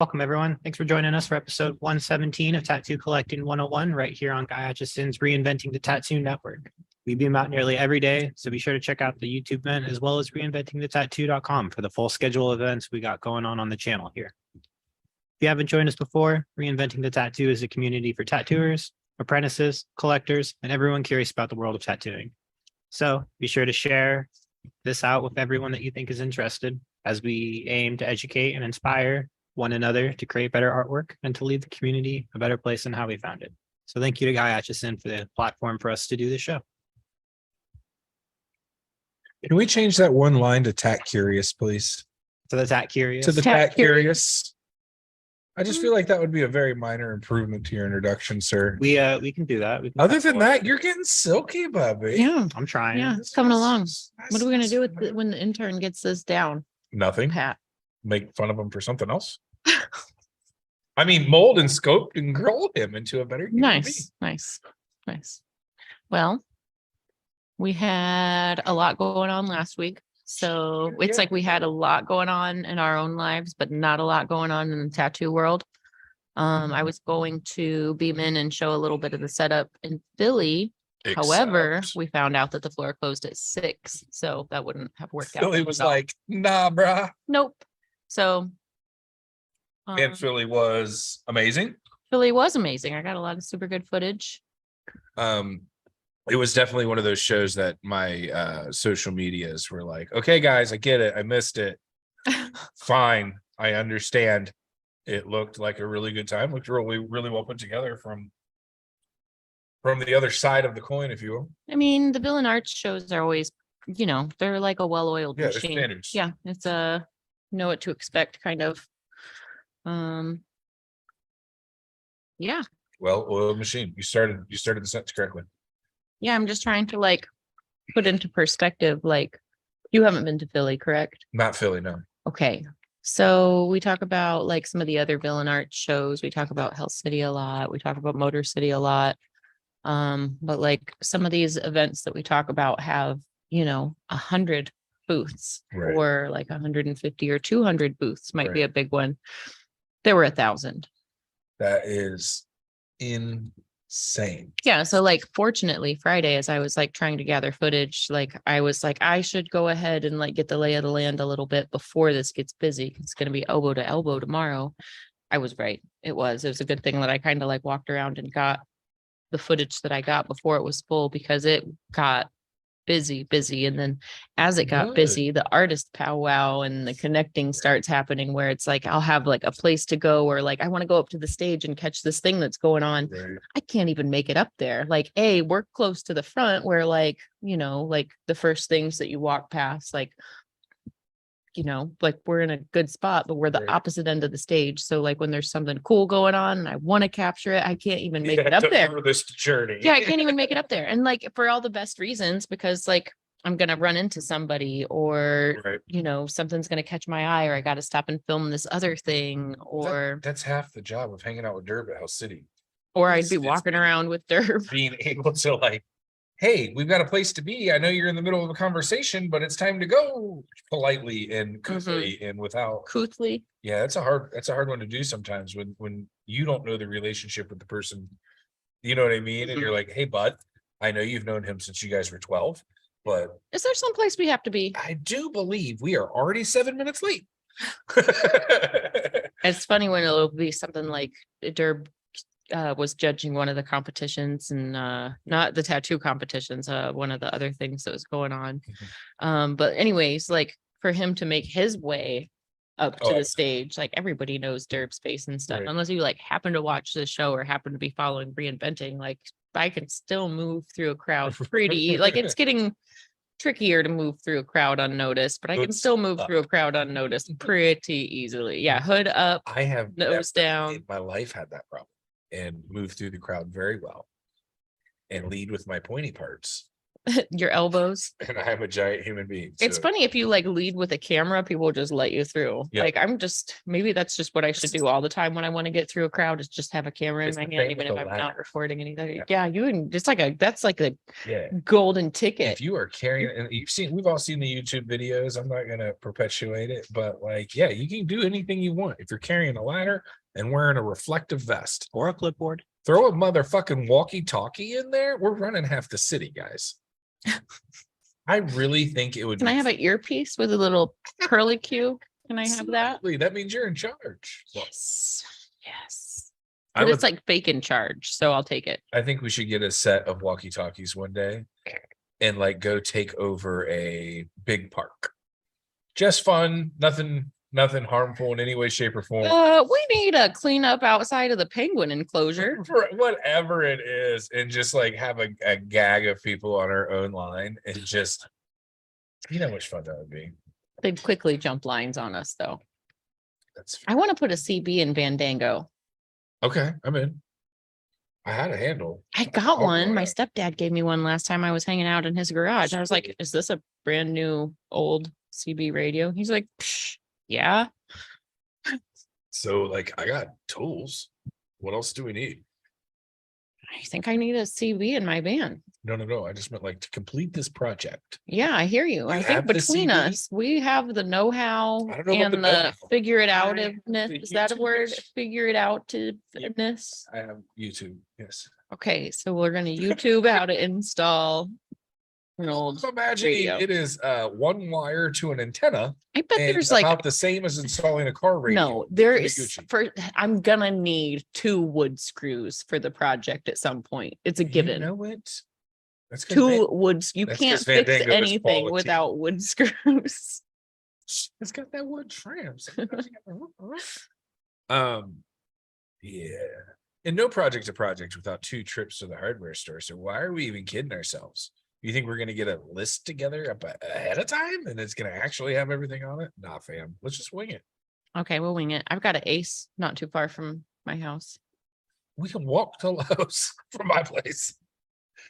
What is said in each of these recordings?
Welcome, everyone. Thanks for joining us for episode 117 of Tattoo Collecting 101 right here on Guy Atchison's Reinventing the Tattoo Network. We beam out nearly every day, so be sure to check out the YouTube event as well as reinventingthetattoo.com for the full schedule of events we got going on the channel here. If you haven't joined us before, Reinventing the Tattoo is a community for tattooers, apprentices, collectors, and everyone curious about the world of tattooing. So be sure to share this out with everyone that you think is interested as we aim to educate and inspire one another to create better artwork and to leave the community a better place than how we found it. So thank you to Guy Atchison for the platform for us to do this show. Can we change that one line to Tat Curious, please? To the Tat Curious. To the Tat Curious. I just feel like that would be a very minor improvement to your introduction, sir. We can do that. We can Other than that, you're getting silky, Bubby. Yeah, I'm trying. yeah, it's coming along. What are we gonna do with when the intern gets this down, Nothing. Pat? Make fun of him for something else. I mean, mold and sculpt and grow him into a better human Nice, being. nice. Well, we had a lot going on last week. So it's like we had a lot going on in our own lives, but not a lot going on in the tattoo world. I was going to beam in and show a little bit of the setup in Philly. However, we found out that the floor closed at 6, so that wouldn't have worked out. Philly was like, nah, bruh. Nope. So And Philly was amazing. Philly was amazing. I got a lot of super good footage. It was definitely one of those shows that my social medias were like, okay, guys, I get it. I missed it. Fine. I understand. It looked like a really good time. Looked really, really well put together from the other side of the coin, if you will. I mean, the villain arts shows are always, they're like a well-oiled Yeah, they're machine. standards. Yeah, it's a know what to expect kind of. Yeah. Well-oiled machine. You started the sentence correctly. Yeah, I'm just trying to put into perspective, you haven't been to Philly, correct? Not Philly, no. Okay. So we talk about some of the other villain art shows. We talk about Hell City a lot. We talk about Motor City a lot. But some of these events that we talk about have, 100 booths, Right. or 150 or 200 booths might be a big one. There were 1,000. That is insane. Yeah. So fortunately Friday, as I was trying to gather footage, I was I should go ahead and get the lay of the land a little bit before this gets busy. It's going to be elbow to elbow tomorrow. I was right. It was a good thing that I kind of walked around and got the footage that I got before it was full, because it got busy. And then as it got busy, the artist powwow and the connecting starts happening, where it's I'll have a place to go, or I want to go up to the stage and catch this thing that's going on. Right. I can't even make it up there. We're close to the front where the first things that you walk past, we're in a good spot, but we're the opposite end of the stage. So when there's something cool going on and I want to capture it, I can't even make it up there. This journey. Yeah, I can't even make it up there. And for all the best reasons, because I'm going to run into somebody, or, something's going to catch my eye, or I got to stop and film this other thing, or that's half the job of hanging out with Derb at Hell City. Or I'd be walking around with Derb. Being able to hey, we've got a place to be. I know you're in the middle of a conversation, but it's time to go, politely and couthly and without. Couthly. Yeah, that's a hard one to do sometimes when you don't know the relationship with the person. You know what I mean? And you're like, hey, bud, I know you've known him since you guys were 12, but is there some place we have to be? I do believe we are already 7 minutes late. It's funny when it'll be something like Derb was judging one of the competitions, and not the tattoo competitions, one of the other things that was going on. But anyways, for him to make his way up to the stage, everybody knows Derb's face and stuff, unless you happen to watch the show or happen to be following Reinventing. I can still move through a crowd pretty it's getting trickier to move through a crowd unnoticed, but I can still move through a crowd unnoticed pretty easily. Yeah, hood up. I have nose down. In my life had that problem and move through the crowd very well and lead with my pointy parts. Your elbows. and I am a giant human being. It's so- funny if you like lead with a camera, people will just let you through. Yep. Like maybe that's just what I should do all the time when I want to get through a crowd is just have a camera in It's my the hand, same even with if the I'm not ladder. recording anything. Yeah. Yeah, you can. That's like a Yeah. golden ticket. If you are carrying, and we've all seen the YouTube videos. I'm not going to perpetuate it, but like, yeah, you can do anything you want. If you're carrying a ladder and wearing a reflective vest Or a clipboard. throw a motherfucking walkie-talkie in there. We're running half the city, guys. I really think it would. Can I have an earpiece with a little curly cue? Can I have that? Absolutely. That means you're in charge. Yes. Yes. I But would- it's like fake in charge, so I'll take it. I think we should get a set of walkie-talkies one day and like go take over a big park. Just fun, nothing harmful in any way, shape, or form. We need a cleanup outside of the penguin enclosure. For whatever it is, and just like have a gag of people on our own line and just you know how much fun that would be. They'd quickly jump lines on us, though. That's I want to put a CB in Fandango. okay. I'm in. I had a handle. I got Oh, one. My yeah. stepdad gave me one last time I was hanging out in his garage. I was like, is this a brand new old CB radio? He's like, "Psh, yeah. So like I got tools. What else do we need? I think I need a CB in my van. No. I just meant like to complete this project. Yeah, I hear you. I You think have the between CB? us, we have the know-how I don't know about and the the know-how. figure it I out have ofness. the Is that a word? YouTube. Figure it out to Yep. ness. I have YouTube. Yes. Okay, so we're gonna YouTube how to install an old. I'm imagining radio. it is one wire to an antenna I bet and there's like about the same as installing a car radio. no, there Pretty is Gucci. for I'm gonna need 2 wood screws for the project at some point. It's a given. You know it. That's 2 woods. You that's can't 'cause fix Fandango is anything quality. without wood screws. It's got that wood trim. Yeah. And no project's a project without 2 trips to the hardware store. So why are we even kidding ourselves? You think we're gonna get a list together up ahead of time and it's gonna actually have everything on it? Nah, fam. Let's just wing it. Okay, we'll wing it. I've got an Ace not too far from my house. We can walk to Lowe's from my place.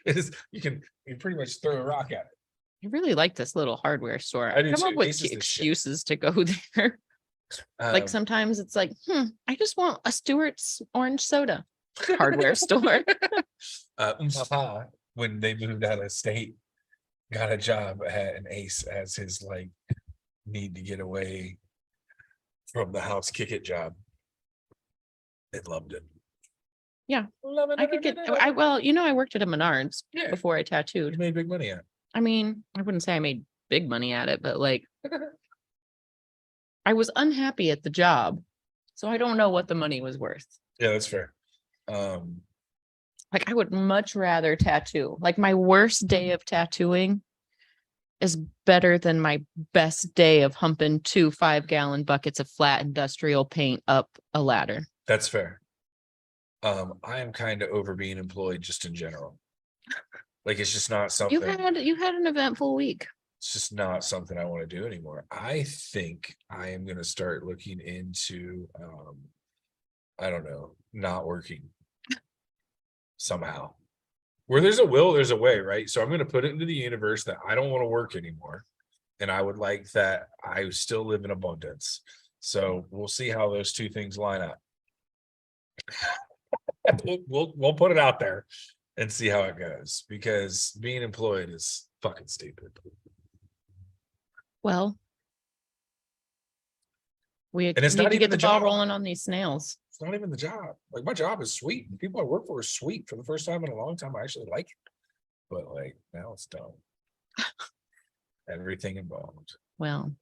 You can pretty much throw a rock at it. I really like this little hardware store. I do Come too. up with Ace is the shit. excuses to go there. Like Um, sometimes it's like, I just want a Stewart's orange soda. Hardware store. Papa, when they moved out of state, got a job at an Ace as his like need to get away from the house kick it job. They loved it. Yeah. Love it. I could get I worked at a Menards Yeah. before I You tattooed. made big money at. I mean, I wouldn't say I made big money at it, but like I was unhappy at the job. So I don't know what the money was worth. Yeah, that's fair. Like I would much rather tattoo. Like my worst day of tattooing is better than my best day of humping 2 5-gallon buckets of flat industrial paint up a ladder. That's fair. I am kind of over being employed just in general. Like it's just not something. You had an eventful week. It's just not something I want to do anymore. I think I am going to start looking into, I don't know, not working somehow. Where there's a will, there's a way, right? So I'm going to put it into the universe that I don't want to work anymore. And I would like that I still live in abundance. So we'll see how those 2 things line up. We'll put it out there and see how it goes, because being employed is fucking stupid. Well, we And it's need not to even get the the ball job. rolling on these snails. It's not even the job. Like my job is sweet. The people I work for are sweet. For the first time in a long time, I actually like it. But like now it's dumb. Everything involved. Well,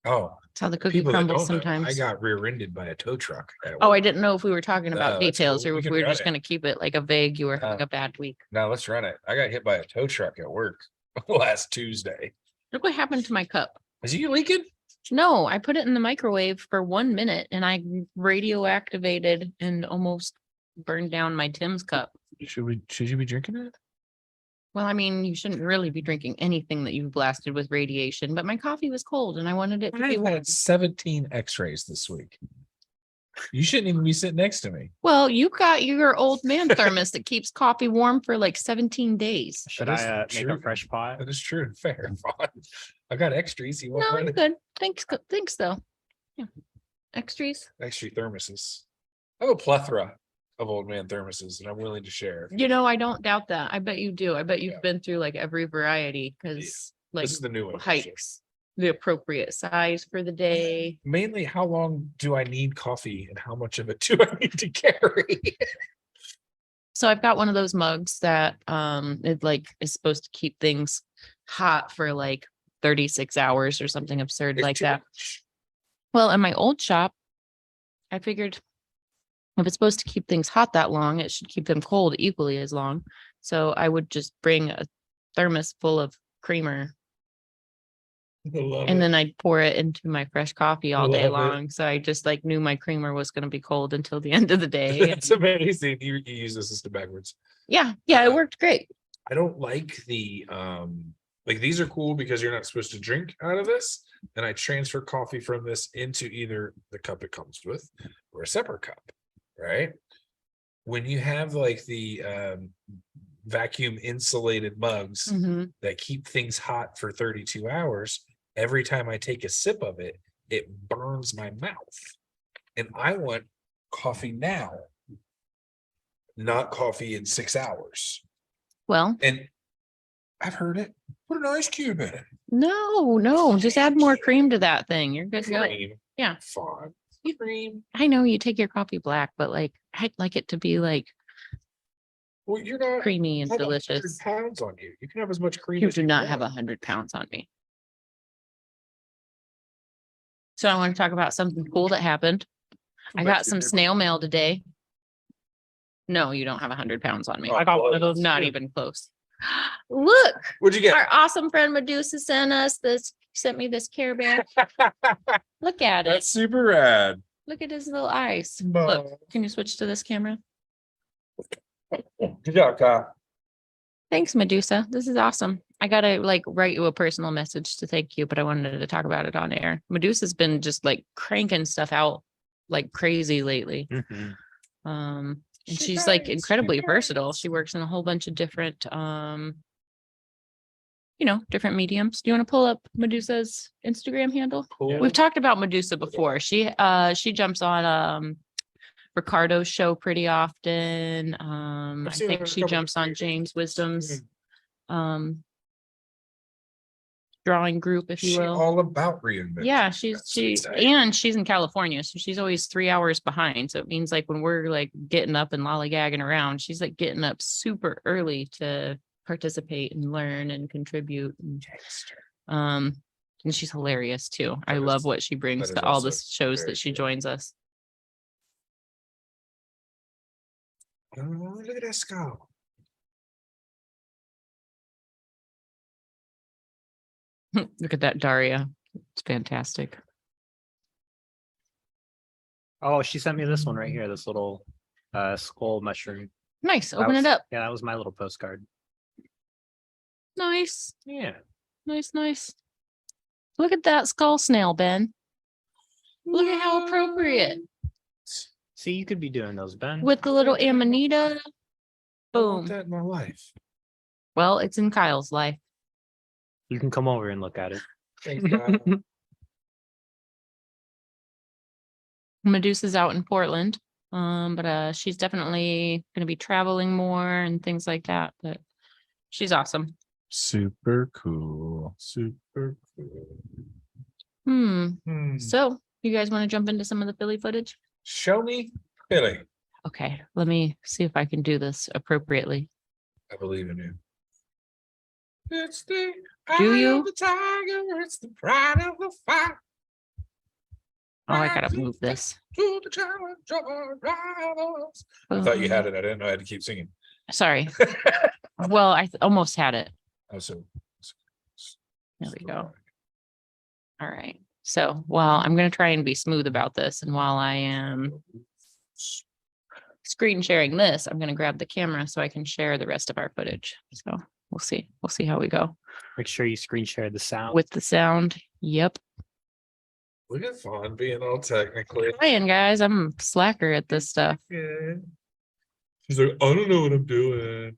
Oh, that's how the cookie people that crumbles don't know, I sometimes. got rear-ended by a tow truck. at Oh, I work. didn't know if we were talking about No, that's details cool. or We if can we were run just it. going to keep it like a vague, you were having a bad week. Now let's run it. I got hit by a tow truck at work last Tuesday. Look what happened to my cup. Is he leaking? No, I put it in the microwave for 1 minute and I radioactivated and almost burned down my Tim's cup. Should you be drinking it? Well, I mean, you shouldn't really be drinking anything that you've blasted with radiation, but my coffee was cold and I wanted it to be I've warm. had 17 x-rays this week. You shouldn't even be sitting next to me. Well, you got your old man thermos that keeps coffee warm for like 17 days. Should That is I make a true. fresh pot? That is true and fair. Fine. I got extras. You want No, I'm one? good. Thanks though. Yeah. Extras. Extra thermoses. I have a plethora of old man thermoses and I'm willing to share. You know, I don't doubt that. I bet you do. I bet you've Yeah. been through like every variety because like This is the new one. hikes, the appropriate size for the day. Mainly, how long do I need coffee and how much of it do I need to carry? So I've got one of those mugs that it like is supposed to keep things hot for like 36 hours or something absurd It's like too that. much. Well, in my old shop, I figured if it's supposed to keep things hot that long, it should keep them cold equally as long. So I would just bring a thermos full of creamer I love and it. then I'd pour it into my fresh coffee all day Love it. long. So I just like knew my creamer was going to be cold until the end of the day. That's amazing. You use the system backwards. Yeah, it worked great. I don't like the like these are cool because you're not supposed to drink out of this. And I transfer coffee from this into either the cup it comes with or a separate cup, right? When you have like the vacuum insulated mugs Mhm. that keep things hot for 32 hours, every time I take a sip of it, it burns my mouth. And I want coffee now, not coffee in 6 hours. Well, And I've heard it. Put an ice cube in it. no, just add more cream to that thing. You're good to go. Cream. Yeah. Fine. Cream. I know you take your coffee black, but like I'd like it to be like Well, you're not creamy and have 100 delicious. pounds on you. You can have as much cream You as do not have want. 100 pounds on me. So I want to talk about something cool that happened. I Bet got you some never- snail mail today. No, you don't have 100 pounds on me. Oh, I got one of those. Not too. even close. Look, What'd you get? our awesome friend Medusa sent me this Care Bear. Look at it. That's super rad. Look at his little eyes. Look, But- can you switch to this camera? Good job, Kyle. Thanks, Medusa. This is awesome. I gotta like write you a personal message to thank you, but I wanted to talk about it on air. Medusa's been just like cranking stuff out like crazy lately. Mhm. And She she's like does, she incredibly does. versatile. She works in a whole bunch of different different mediums. Do you want to pull up Medusa's Instagram handle? Cool. We've talked about Medusa before. She jumps on Ricardo's show pretty often. I I've seen her think a she couple jumps on times. James Wisdom's drawing group, if you She will. all about reinventing. Yeah, That's she's tight. and she's in California, so she's always 3 hours behind. So it means like when we're like getting up and lollygagging around, she's like getting up super early to participate and learn and contribute. And she's hilarious too. I That love is- what she brings that to is all the also shows very that she cool. joins us. Oh, look at that skull. Look at that Daria. It's fantastic. Oh, she sent me this one right here, this little skull mushroom. Nice. That Open was- it up. Yeah, that was my little postcard. Nice. Yeah. Nice. Look at that skull snail, Ben. Look at how appropriate. See, you could be doing those, Ben. With the little amanita. I want Boom. that in my life. Well, it's in Kyle's life. You can come over and look at it. Thanks, Kyle. Medusa's out in Portland. But she's definitely gonna be traveling more and things like that. But she's awesome. Super cool. Super cool. So you guys want to jump into some of the Philly footage? Show me Billy. Okay, let me see if I can do this appropriately. I believe in you. It's the Do eye you? of the tiger, it's the pride of the fight. Oh, I gotta move this. To the challenge of our rivals. I thought you had it. I didn't know I had to keep singing. Sorry. Well, I almost had it. Oh, so There we go. All right. So, well, I'm going to try and be smooth about this. And while I am screen sharing this, I'm going to grab the camera so I can share the rest of our footage. So we'll see. We'll see how we go Make sure you screen share the sound. with the sound. Yep. Look at Fawn being all technically. Trying, guys. I'm a slacker at this stuff. Yeah. She's like, I don't know what I'm doing.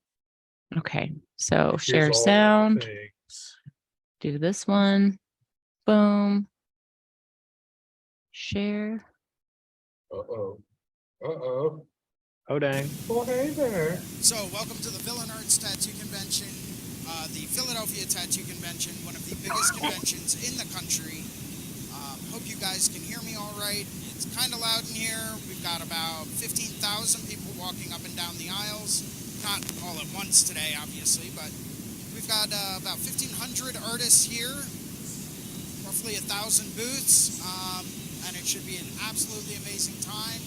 Okay, so Here's share all the sound, things. do this one. Boom. Share. Uh-oh. Uh-oh. Oh, dang. Oh, hey there. So, welcome to the Villain Arts Tattoo Convention, the Philadelphia Tattoo Convention, one of the biggest conventions in the country. Hope you guys can hear me all right. It's kind of loud in here. We've got about 15,000 people walking up and down the aisles. Not all at once today, obviously, but we've got about 1,500 artists here, roughly 1,000 booths, and it should be an absolutely amazing time.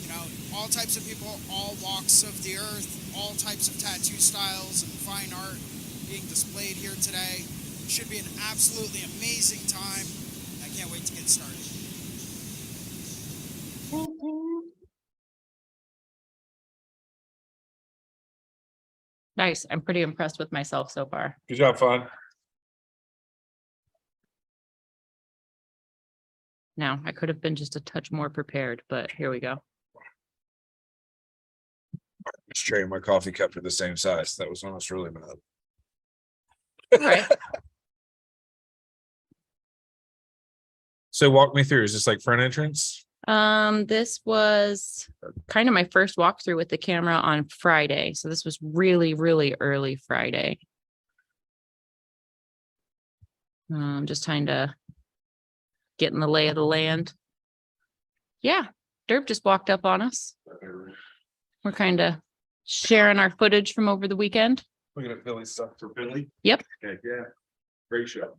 You know, all types of people, all walks of the earth, all types of tattoo styles and fine art being displayed here today. Should be an absolutely amazing time. I can't wait to get started. Nice. I'm pretty impressed with myself so far. Good job, Fawn. Now, I could have been just a touch more prepared, but here we go. Just trading my coffee cup for the same size. That was almost really bad. All right. So walk me through. Is this like front entrance? This was kind of my first walkthrough with the camera on Friday. So this was really, really early Friday. Just trying to get in the lay of the land. Yeah, Derp just walked up on us. We're kind of sharing our footage from over the weekend. Looking at Billy stuff for Billy. Yep. Okay, yeah. Great show.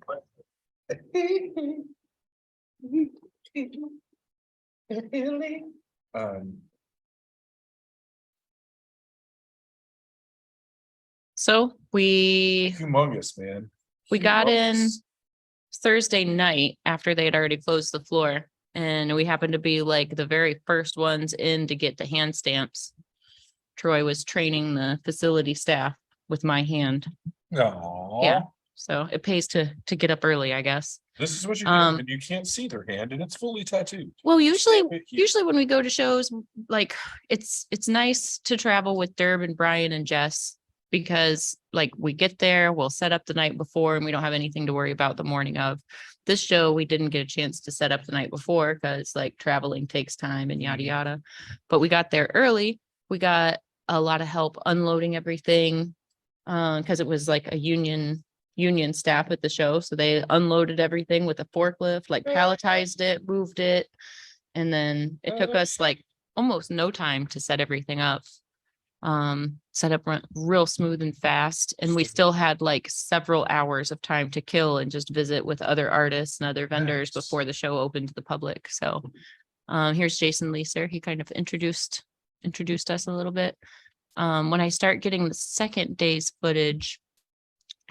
So we Humongous, man. got in Humongous. Thursday night after they had already closed the floor. And we happened to be like the very first ones in to get the hand stamps. Troy was training the facility staff with my hand. Aw. Yeah. So it pays to get up early, I guess. This is what you do, and you can't see their hand, and it's fully tattooed. Well, usually Usually, when we go to shows, like it's nice to travel with Derb and Brian and Jess because like we get there, we'll set up the night before and we don't have anything to worry about the morning of. This show, we didn't get a chance to set up the night before because like traveling takes time and yada yada. But we got there early. We got a lot of help unloading everything because it was like a union staff at the show. So they unloaded everything with a forklift, like palletized it, moved it. And then it took us like almost no time to set everything up. Set up real smooth and fast. And we still had like several hours of time to kill and just visit with other artists and other vendors before the show opened to the public. So here's Jason Leeser. He kind of introduced us a little bit. When I start getting the second day's footage,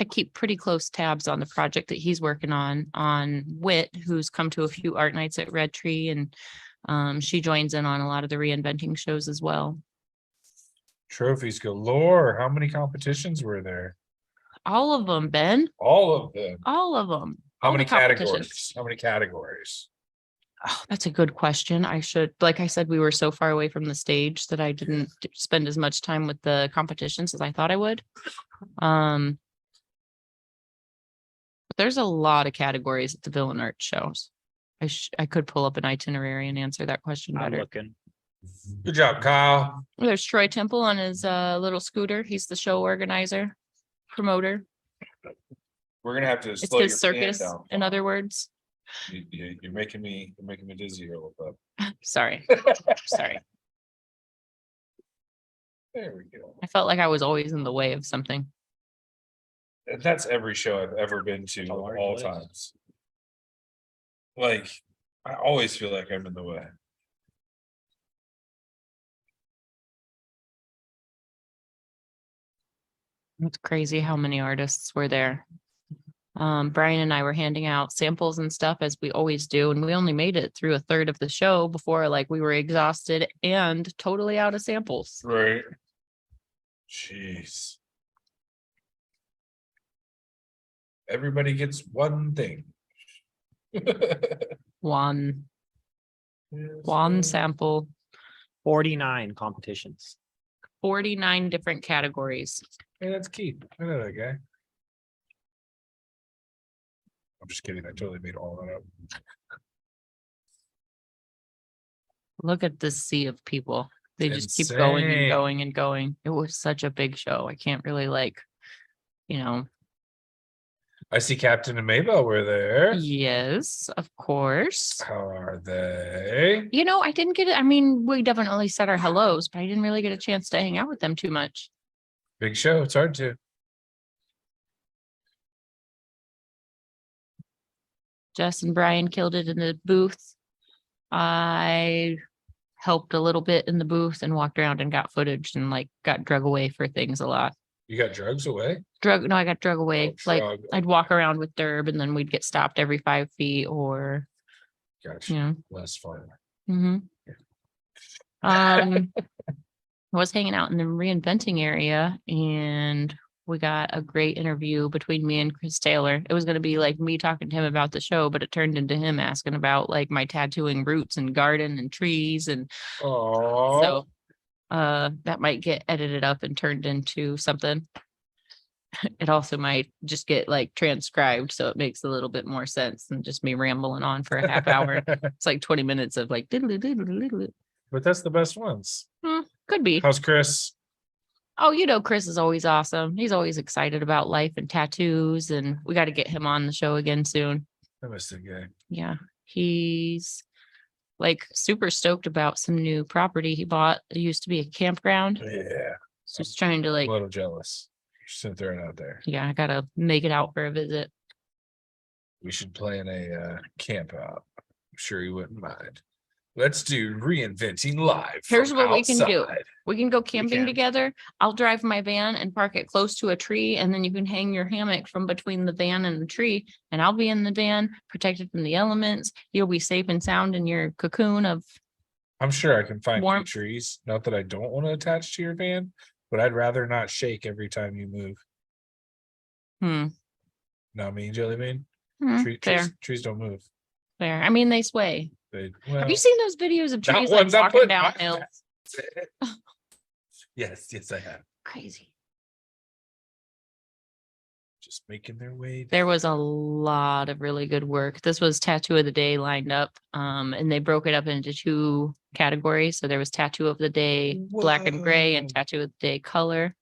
I keep pretty close tabs on the project that he's working on Wit, who's come to a few art nights at Red Tree, and she joins in on a lot of the reinventing shows as well. trophies galore. How many competitions were there? All of them, Ben. All of them. All of them. How All many the competitions. categories? How many categories? Oh, that's a good question. I should, like I said, we were so far away from the stage that I didn't spend as much time with the competitions as I thought I would. But there's a lot of categories at the Villain Art shows. I could pull up an itinerary and answer that question I'm better. looking. Good job, Kyle. There's Troy Temple on his little scooter. He's the show organizer, promoter. We're gonna have to It's slow your his fan circus, down. in other words. You're making me dizzy here a little Sorry. bit. Sorry. There we go. I felt like I was always in the way of something. And that's every show I've ever been to A of large all list. times. Like, I always feel like I'm in the way. It's crazy how many artists were there. Brian and I were handing out samples and stuff as we always do, and we only made it through a third of the show before like we were exhausted and totally out of samples. Right. Jeez. Everybody gets one thing. One sample, 49 competitions. 49 different categories. Hey, that's Keith. I know that guy. I'm just kidding. I totally made all that up. Look at this sea of people. They just keep going and Insane. going and going. It was such a big show. I can't really I see Captain and Maybell were there. yes, of course. How are they? I didn't get it. I mean, we definitely said our hellos, but I didn't really get a chance to hang out with them too much. Big show. It's hard to. Jess and Brian killed it in the booth. I helped a little bit in the booth and walked around and got footage and got drug away for things a lot. You got drugs away? No, I got drug away. Drug. I'd walk around with Derb and then we'd get stopped every 5 feet or, Gotcha. Less fun. mhm. I was hanging out in the reinventing area and we got a great interview between me and Chris Taylor. It was going to be me talking to him about the show, but it turned into him asking about my tattooing roots and garden and trees. And Oh, so that might get edited up and turned into something. It also might just get transcribed, so it makes a little bit more sense than just me rambling on for a half hour. It's 20 minutes of diddle-diddle-diddle-diddle. but that's the best ones. Could be. How's Chris? Oh, Chris is always awesome. He's always excited about life and tattoos, and we got to get him on the show again soon. I missed the guy. Yeah, he's super stoked about some new property he bought. It used to be a campground. Yeah, So he's trying to a little jealous. Just throwing it out there. yeah, I gotta make it out for a visit. We should plan a camp out. I'm sure you wouldn't mind. Let's do reinventing live. Here's from what we can do. outside. We can go camping can. together. I'll drive my van and park it close to a tree, and then you can hang your hammock from between the van and the tree, and I'll be in the van, protected from the elements. You'll be safe and sound in your cocoon of I'm sure I can find Warmth. trees. Not that I don't want to attach to your van, but I'd rather not shake every time you move. Not me, Jelly Bean. fair, Trees don't move. fair. I mean, they sway. They, Have you seen those videos of not trees ones I walking put down my- hills? yes, I have. Crazy. Just making their way. There was a lot of really good work. This was tattoo of the day lined up. And they broke it up into 2 categories. So there was tattoo of the day, black and gray, and Whoa. tattoo of the day color.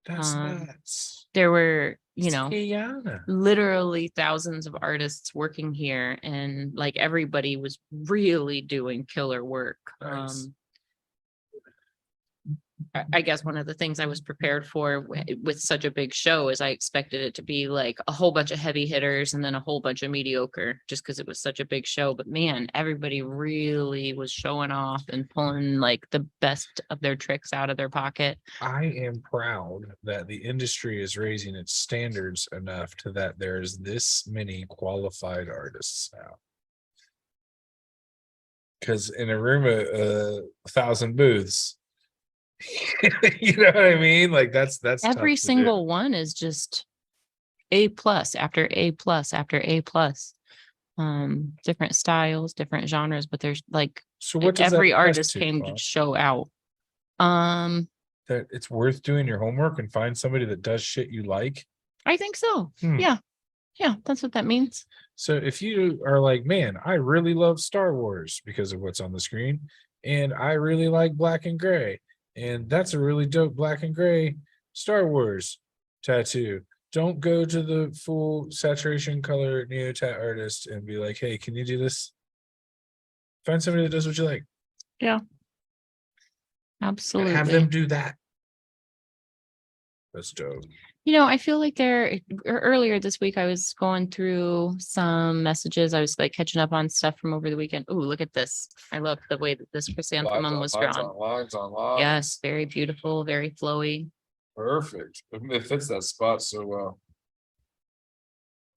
That's um, nuts. There were, Guyana. literally thousands of artists working here, and everybody was really doing killer work. Nice. I guess one of the things I was prepared for with such a big show is I expected it to be a whole bunch of heavy hitters and then a whole bunch of mediocre, just because it was such a big show. But man, everybody really was showing off and pulling the best of their tricks out of their pocket. I am proud that the industry is raising its standards enough to that there's this many qualified artists now. Because in a room of 1,000 booths, you know what I mean? That's tough Every to do. single one is just A+ after A+ after A+. Different styles, different genres, but there's So what does every that artist to, came to Paul? show out. That it's worth doing your homework and find somebody that does shit you like. I think so. Hmm. Yeah, that's what that means. So if you are like, man, I really love Star Wars because of what's on the screen, and I really like black and gray, and that's a really dope black and gray Star Wars tattoo. Don't go to the full saturation color neo tat artist and be like, hey, can you do this? Find somebody that does what you like. Absolutely. Have them do that. That's dope. I feel like earlier this week, I was going through some messages. I was catching up on stuff from over the weekend. Oh, look at this. I love the way that this chrysanthemum was drawn. Lines on lines. Yes, very beautiful, very flowy. Perfect. It fits that spot so well.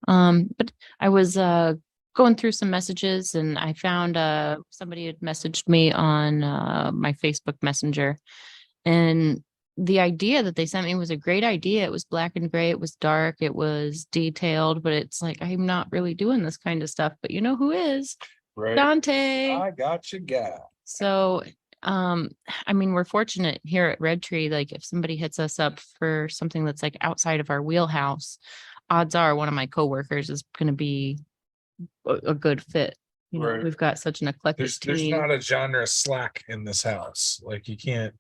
But I was going through some messages and I found somebody had messaged me on my Facebook Messenger, and the idea that they sent me was a great idea. It was black and gray. It was dark. It was detailed, but it's like, I'm not really doing this kind of stuff, but you know who is? Right. Dante. I got you, guy. So, I mean, we're fortunate here at Red Tree. Like, if somebody hits us up for something that's like outside of our wheelhouse, odds are one of my coworkers is going to be a good fit. You know, Right. we've got such an eclectic There's team. not a genre slack in this house. Like you can't.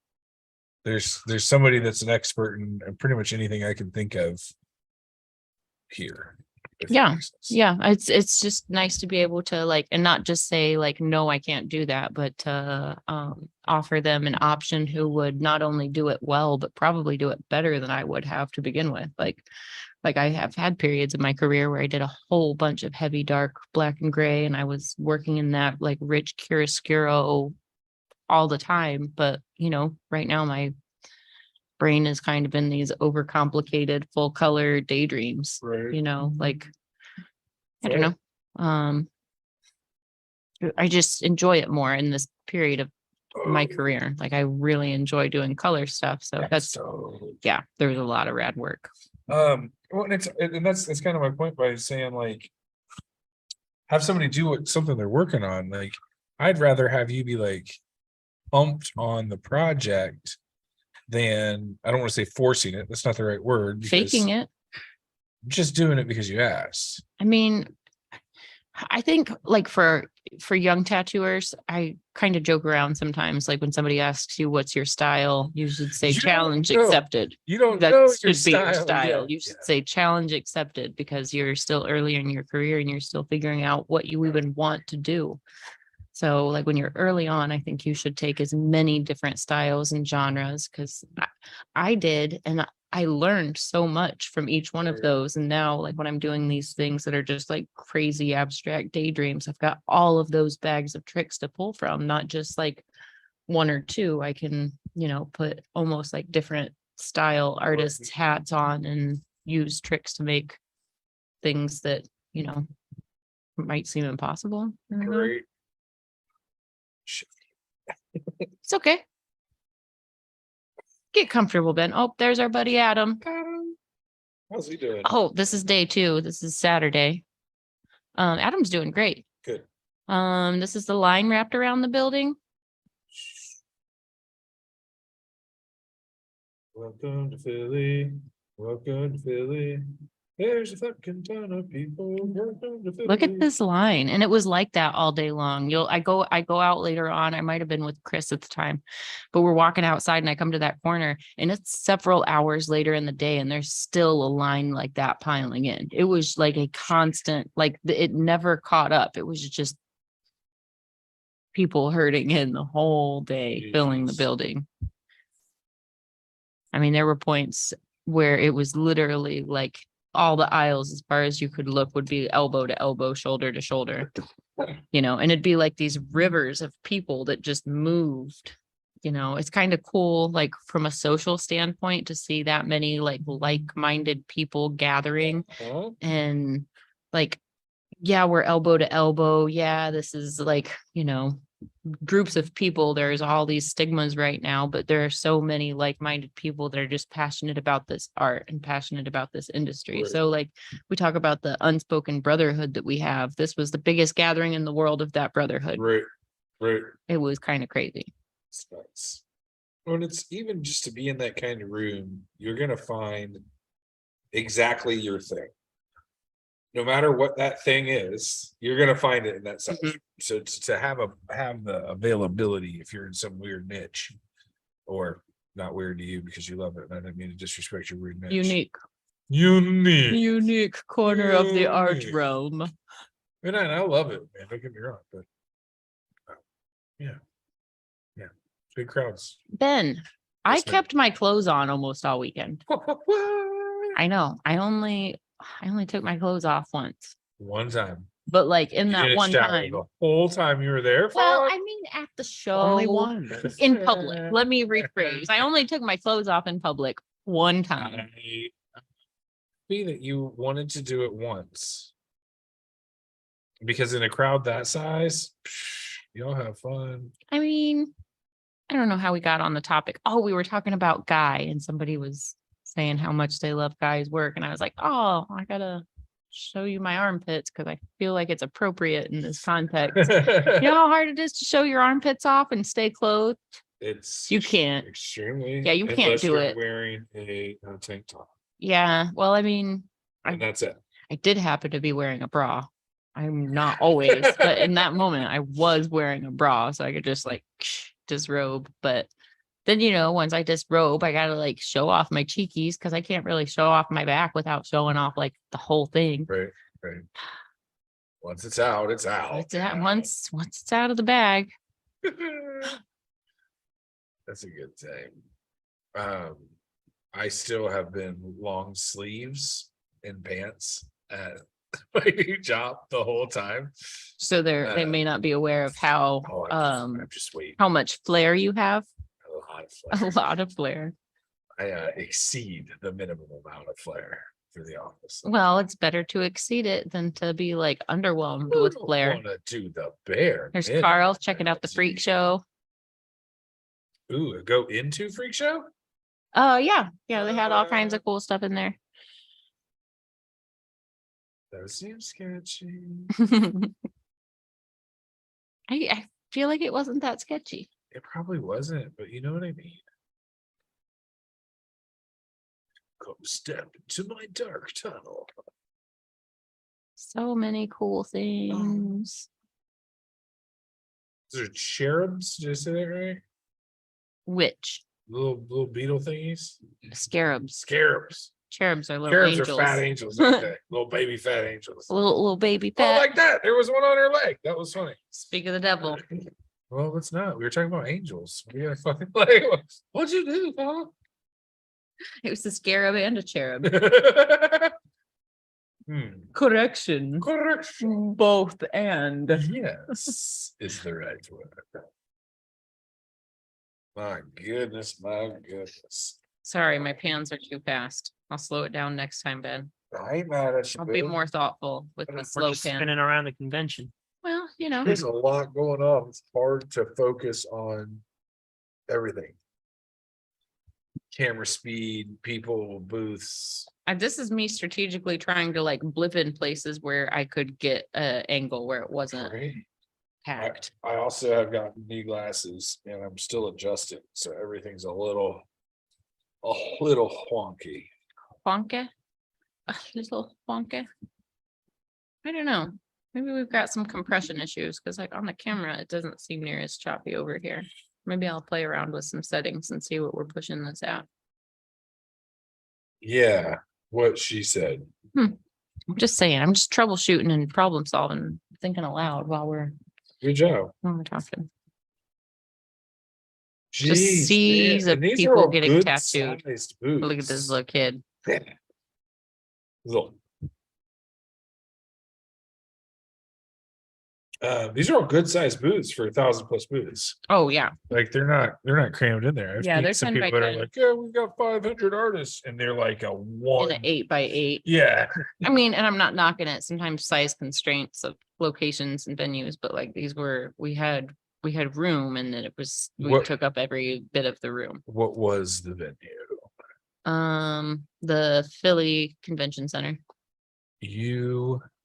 There's somebody that's an expert in pretty much anything I can think of here. if that Yeah. makes sense. Yeah, it's just nice to be able to like, and not just say like, no, I can't do that, but to offer them an option who would not only do it well, but probably do it better than I would have to begin with. Like I have had periods in my career where I did a whole bunch of heavy, dark, black and gray, and I was working in that like rich chiaroscuro all the time. But you know, right now my brain is kind of in these overcomplicated full color daydreams. Right. You know, like I don't Fair. know. I just enjoy it more in this period of my career. Like I really enjoy doing color stuff. So that's yeah, there's a lot of rad work. Well, and that's kind of my point by saying like have somebody do something they're working on. Like I'd rather have you be like pumped on the project than, I don't want to say forcing it, that's not the right word, Faking it. just doing it because you asked. I mean, I think like for young tattooers, I kind of joke around sometimes. Like when somebody asks you, what's your style? You should say You don't challenge know. accepted. You don't That know should be your style. style. Yeah, You should say challenge accepted because you're still early in your career and you're still figuring out what you even want to do. So like when you're early on, I think you should take as many different styles and genres because I did, and I learned so much from each one of those. And now like when I'm doing these things that are just like crazy abstract daydreams, I've got all of those bags of tricks to pull from, not just like one or two. I can, you know, put almost like different style artists hats on and use tricks to make things that, you know, might seem impossible. I don't know. Great. It's okay. Get comfortable, Ben. Oh, there's our buddy Adam. How's he doing? Oh, this is day 2. This is Saturday. Adam's doing great. Good. This is the line wrapped around the building. Welcome to Philly. Welcome to Philly. There's a fucking ton of people. Welcome to Philly. Look at this line. And it was like that all day long. I go out later on. I might have been with Chris at the time, but we're walking outside and I come to that corner and it's several hours later in the day and there's still a line like that piling in. It was like a constant, like it never caught up. It was just people herding in the whole day, filling the Jesus. building. I mean, there were points where it was literally like all the aisles as far as you could look would be elbow to elbow, shoulder to shoulder, you know, and it'd be like these rivers of people that just moved. You know, it's kind of cool, like from a social standpoint, to see that many like-minded people gathering. Huh? And like, yeah, we're elbow to elbow. Yeah, this is like, you know, groups of people. There's all these stigmas right now, but there are so many like-minded people that are just passionate about this art and passionate about this industry. Right. So like we talk about the unspoken brotherhood that we have. This was the biggest gathering in the world of that brotherhood. Right. It was kind of crazy. It's nice. When it's even just to be in that kind of room, you're gonna find exactly your thing. No matter what that thing is, you're gonna find it in that section. So to have the availability, if you're in some weird niche, or not weird to you because you love it, and I didn't mean to disrespect your weird niche. Unique corner of the art Unique. realm. And I love it, man. Don't get me wrong, but yeah, big crowds. Ben, I Yes, ma'am. kept my clothes on almost all weekend. I know. I only took my clothes off once, One time. but like in You that didn't one shower time. the whole time you were there. Well, Fuck. I mean, at the show, Only one. in public. Let me rephrase. I only took my clothes off in public one time. Be that you wanted to do it once, because in a crowd that size, y'all have fun. I mean, I don't know how we got on the topic. Oh, we were talking about Guy, and somebody was saying how much they love Guy's work. And I was like, oh, I gotta show you my armpits because I feel like it's appropriate in this context. You know how hard it is to show your armpits off and stay clothed? It's You can't. extremely. Yeah, you can't unless do you're it. Wearing a tank top, Yeah. Well, I mean, and that's it. I did happen to be wearing a bra. I'm not always, but in that moment I was wearing a bra, so I could just like disrobe. But then, you know, once I disrobe, I gotta like show off my cheekies because I can't really show off my back without showing off like the whole thing. Right. Once it's out, it's out. It's out, once it's out of the bag. That's a good thing. I still have been long sleeves and pants at my new job the whole time. So they may not be aware of how I'm just waiting. how much flair you have. A lot of flair. A lot of flair. I exceed the minimum amount of flair for the office. Well, it's better to exceed it than to be like underwhelmed with flair. Want to do the bare. There's minimum. Carl checking out the freak show. Ooh, go into freak show. Yeah, they had all kinds of cool stuff in there. That seems sketchy. I feel like it wasn't that sketchy. It probably wasn't, but you know what I mean. Come step into my dark tunnel. So many cool things. Those are cherubs. Did I say that right? Which? Little beetle thingies. Scarabs. Scarabs. Cherubs are little Cherubs angels. are fat angels. Aren't they? Little baby fat angels. Little baby Oh, fat. like that. There was one on her leg. That was funny. Speak of the devil. Well, it's not. We were talking about angels. We gotta fucking like, what'd you do, Paul? It was a scarab and a cherub. Hmm. Correction. Correction. Both and. Yes, is the right word. My goodness, my goodness. Sorry, my pans are too fast. I'll slow it down next time, Ben. I ain't mad at you. I'll be boo. more thoughtful with We're the just slow Just pan. spinning around the convention. Well, you know, There's a lot going on. It's hard to focus on everything. Camera speed, people, booths. this is me strategically trying to like blip in places where I could get an angle where it wasn't Right? packed. I also have gotten knee glasses and I'm still adjusting, so everything's a little wonky. Wonka? A little wonka? I don't know. Maybe we've got some compression issues because like on the camera, it doesn't seem near as choppy over here. Maybe I'll play around with some settings and see what we're pushing this at. Yeah, what she said. I'm just saying, I'm just troubleshooting and problem solving, thinking aloud while we're Good job. talking. Jeez, seas man, of and these are people all getting good tattooed. sized Look at this boots. little kid. Look. These are all good sized boots for 1,000+ boots. Oh yeah. Like they're not crammed in there. I've Yeah, seen they're some 10 by people that are 10. like, yeah, we've got 500 artists, and they're like a one. In an 8x8. Yeah, I mean, and I'm not knocking it. Sometimes size constraints of locations and venues, but like these were, we had room and then we What- took up every bit of the room. what was the venue? The Philly Convention Center. Humongous.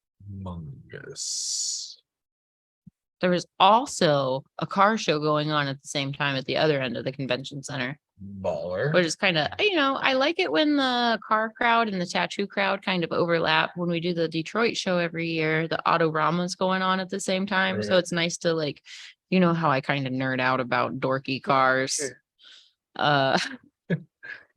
There was also a car show going on at the same time at the other end of the convention center, Baller. which is kind of, I like it when the car crowd and the tattoo crowd kind of overlap. When we do the Detroit show every year, the Autorama's going on at the same time. So Right. it's nice to like, you know how I kind of nerd out about dorky cars.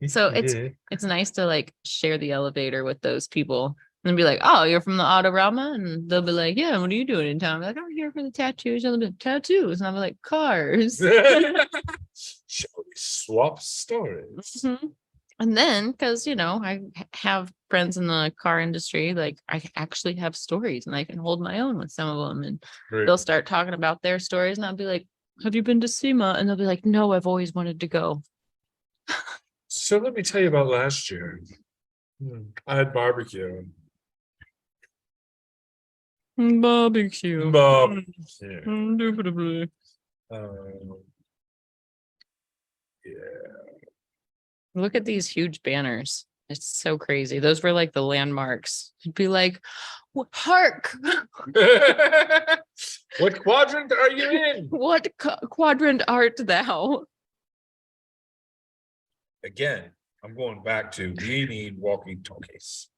So it's nice to like share the elevator with those people and be like, oh, you're from the Autorama? And they'll be like, yeah, what are you doing in town? I'm like, I'm here for the tattoos. And they'll be like, tattoos. And I'll be like, cars. Shall we swap stories? Mhm. And then, because, I have friends in the car industry, like I actually have stories and I can hold my own with some of them. And Right. they'll start talking about their stories and I'll be like, have you been to SEMA? And they'll be like, no, I've always wanted to go. So let me tell you about last year. I had barbecue. Barbecue. Barbecue. Indubitably. Um, Look at these huge banners. It's so crazy. Those were like the landmarks. It'd be like, hark, What quadrant are you in? what quadrant art thou? Again, I'm going back to we need walkie-talkies.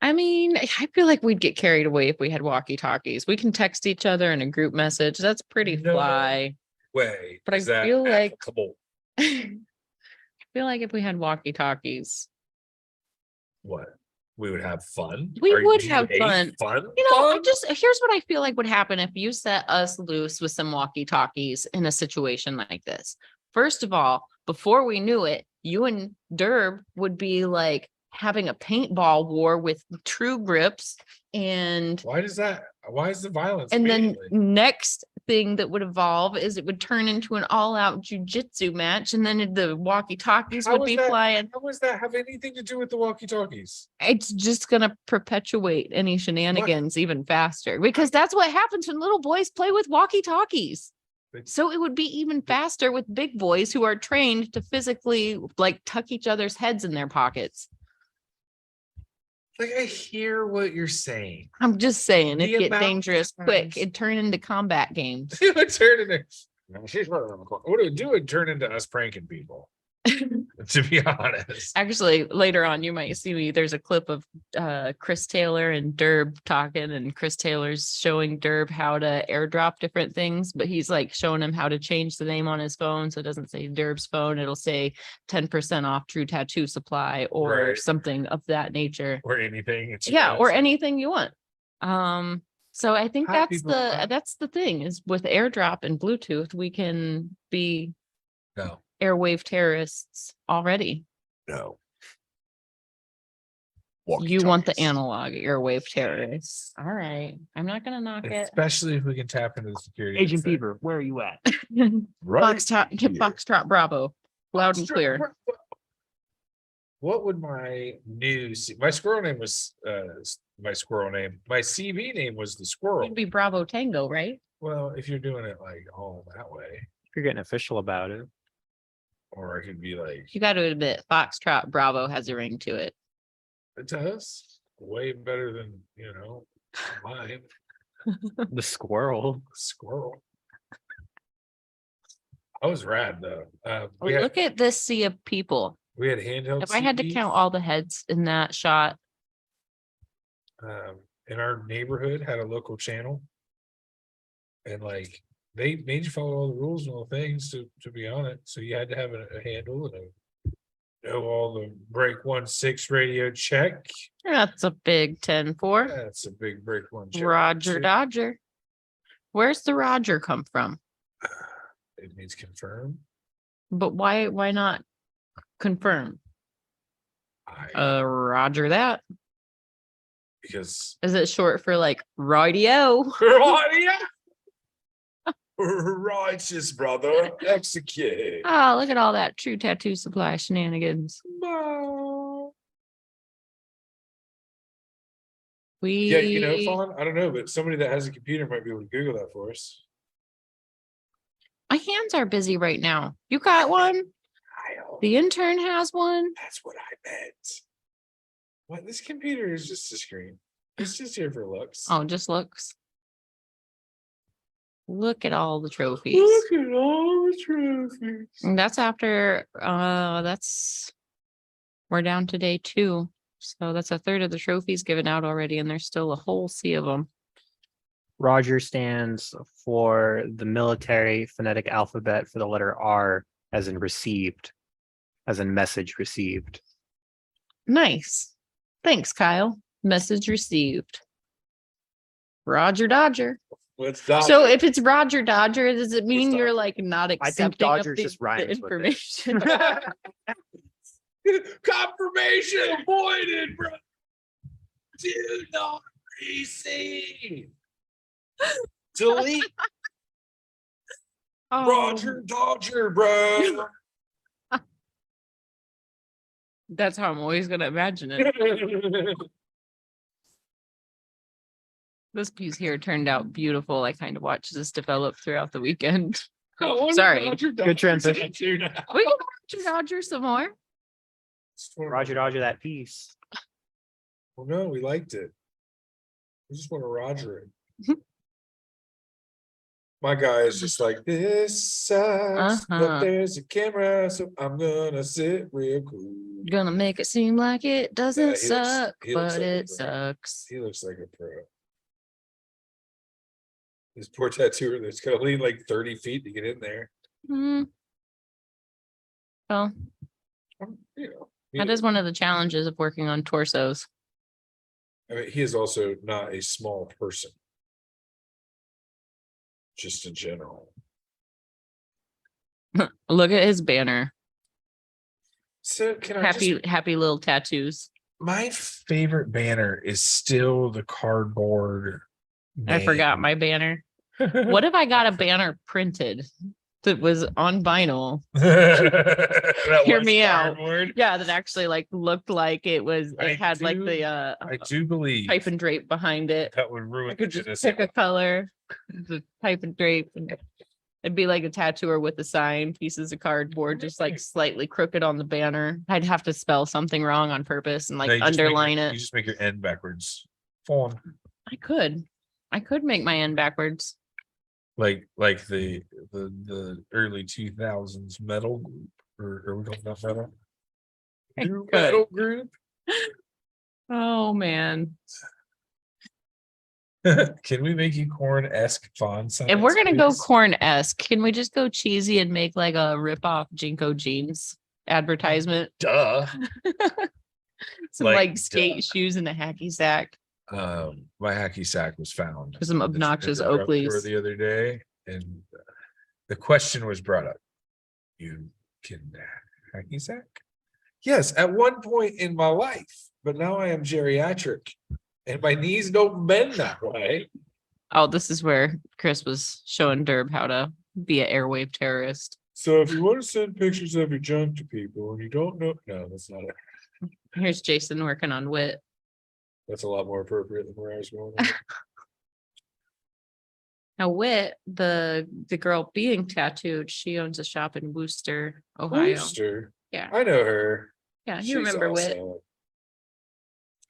I mean, I feel like we'd get carried away if we had walkie-talkies. We can text each other in a group message. That's pretty No. fly. Way. But I is that feel like- applicable? I feel like if we had walkie-talkies, What? We would have fun. We would do you have hate fun. Fun. you know, I Fun? just here's what I feel like would happen if you set us loose with some walkie-talkies in a situation like this. First of all, before we knew it, you and Derb would be like having a paintball war with true grips and Why does that? Why is the violence? and then immediately? next thing that would evolve is it would turn into an all-out jujitsu match, and then the walkie-talkies How would is be that- flying. How does that have anything to do with the walkie-talkies? It's just gonna perpetuate any shenanigans even faster because that's what happens when little boys play with walkie-talkies. But- So it would be even faster with big boys who are trained to physically like tuck each other's heads in their pockets. Like I hear what you're saying. I'm just saying, The it get amount of dangerous quick. times- It'd turn into combat games. It would turn into. What it would do would turn into us pranking people. To be honest. Actually, later on, you might see me. There's a clip of Chris Taylor and Derb talking, and Chris Taylor's showing Derb how to airdrop different things, but he's like showing him how to change the name on his phone. So it doesn't say Derb's phone, it'll say 10% off True Tattoo Supply or Right. something of that nature. Or anything. It's Yeah, or just- anything you want. So I think How that's people- that's the thing is with airdrop and Bluetooth, we can be No. airwave terrorists already. No. You want the Walkie-talkies. analog airwave terrorists. All right. I'm not gonna knock it. Especially if we can tap into the security. Agent that's there. Beaver, where are you at? Foxtrot Bravo. Loud and clear. What would my my squirrel name was my squirrel name. My CV name was the squirrel. It'd be Bravo Tango, right? Well, if you're doing it like all that way, If you're getting official about it. or it could be like You got to admit, Foxtrot Bravo has a ring to it. it does way better than mine. The squirrel. Squirrel. I was rad though. Oh, We had look at this sea of people. handheld. If I had to CDs. count all the heads in that shot, In our neighborhood had a local channel. And like they made you follow all the rules and all the things to be on it. So you had to have a handle and know all the break 1-6 radio check. that's a big 10-4. That's a big break one. check. Roger Dodger. Where's the Roger come from? It means confirm. But why not confirm? Roger that. Because Is it short for like radio? righteous brother, execute. Oh, look at all that True Tattoo Supply shenanigans. We Yeah, Fawn, I don't know, but somebody that has a computer might be able to Google that for us. my hands are busy right now. You got one? The intern has one. That's what I meant. What, this computer is just a screen. It's just here for looks. Oh, just looks. Look at all the trophies. Look at all the trophies. And that's after we're down to day 2. So that's a third of the trophies given out already, and there's still a whole sea of them. Roger stands for the military phonetic alphabet for the letter R, as in received, as in message received. Nice. Thanks, Kyle. Message received. Roger Dodger. What's that? So if it's Roger Dodger, does it mean Dodger? you're like not I think accepting of Dodger just rhymes with it. information? Confirmation avoided, bro. Do not receive. Delete Oh, Roger Dodger, bro. That's how I'm always gonna imagine it. This piece here turned out beautiful. I kind of watched this develop throughout the weekend. Sorry. Good transition. We can Roger Dodger some more. Roger Dodger that piece. Well, no, we liked it. We just want to Roger it. My guy is just like, this sucks, but there's a camera, so I'm gonna sit real cool. Gonna make it seem like it doesn't looks- suck, he looks but like a it pro. sucks. He looks like a pro. This poor tattooer that's gonna lean like 30 feet to get in there. Hmm. Well, You know, that is one of the challenges of working on torsos. I mean, he is also not a small person. Just in general. Look at his banner. So can I just, Happy little tattoos. my favorite banner is still the cardboard. I forgot my banner. What if I got a banner printed that was on vinyl? Hear me out. Yeah, that actually like looked like it was. I It had like do- the I do believe type and drape behind it. that would I ruin could the just innocent. pick a color, the type and drape, and it'd be like a tattooer with a sign, pieces of cardboard, just like slightly crooked on the banner. I'd have to spell something wrong on purpose and like No, you just make underline your- it. You just make your end backwards. Form I could make my end backwards. like the early 2000s metal group, or are we calling that metal? I New could. metal group. Oh man. Can we make you corn-esque font size? If we're gonna go please? corn-esque, can we just go cheesy and make like a rip-off Jinko jeans advertisement? Duh. Some Like, like skate duh. shoes and a hacky sack. My hacky sack was found. Some at the- obnoxious at the drugstore Oakleys. the other day, and the question was brought up. You can hacky sack? Yes, at one point in my life, but now I am geriatric, and my knees don't bend that way. Oh, this is where Chris was showing Derb how to be an airwave terrorist. So if you want to send pictures of your junk to people and you don't know, no, that's not it. Here's Jason working on wit. That's a lot more appropriate than where I was going. Now, Wit, the girl being tattooed, she owns a shop in Wooster, Ohio. Wooster. Yeah. I know her. Yeah, you She's remember Wit. awesome.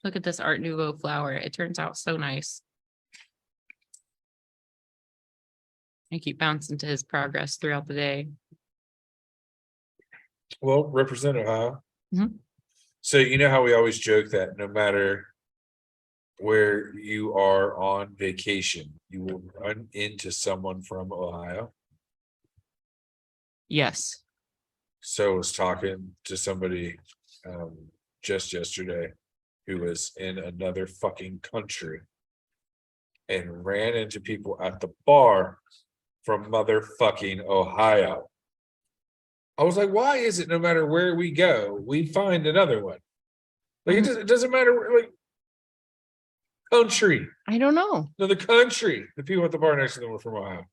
Look at this Art Nouveau flower. It turns out so nice. I keep bouncing to his progress throughout the day. Well, represent Ohio. Mhm. So you know how we always joke that no matter where you are on vacation, you will run into someone from Ohio. Yes. So I was talking to somebody just yesterday who was in another fucking country and ran into people at the bar from motherfucking Ohio. I was like, why is it no matter where we go, we find another one? Like it doesn't matter where, like country, I don't know. no, the country. The people at the bar next to them were from Ohio.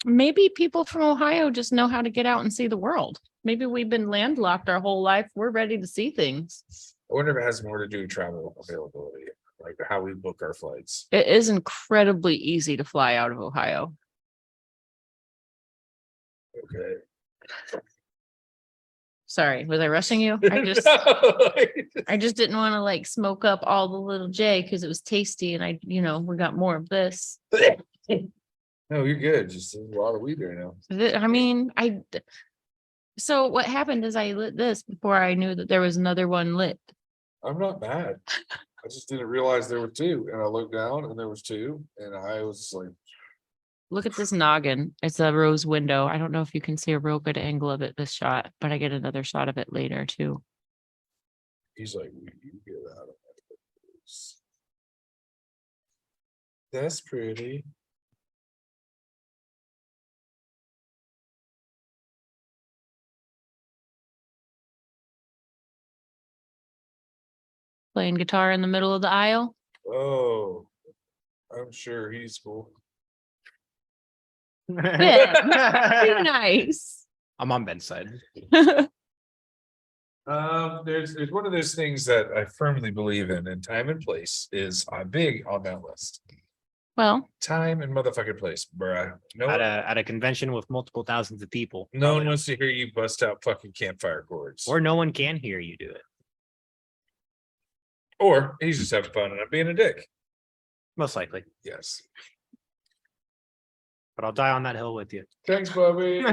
Maybe people from Ohio just know how to get out and see the world. Maybe we've been landlocked our whole life. We're ready to see things. I wonder if it has more to do with travel availability, like how we book our flights. It is incredibly easy to fly out of Ohio. Okay. Sorry, was I rushing you? I just didn't want to like smoke up all the little J because it was tasty and we got more of this. No, you're good. Just there's a lot of weed there now. I mean, so what happened is I lit this before I knew that there was another one lit. I'm not mad. I just didn't realize there were two, and I looked down and there was two, and I was like, Look at this noggin. It's a rose window. I don't know if you can see a real good angle of it this shot, but I get another shot of it later too. he's like, you get out of that. That's pretty. Playing guitar in the middle of the aisle. Oh, I'm sure he's cool. Very nice. I'm on Ben's side. There's one of those things that I firmly believe in, and time and place is big on that list. Well, Time and motherfucking place, bruh. No, At a convention with multiple thousands of people. no Probably one not. wants to hear you bust out fucking campfire chords. Or no one can hear you do it. Or he's just having fun and I'm being a dick. Most likely. Yes. But I'll die on that hill with you. Thanks, Bobby.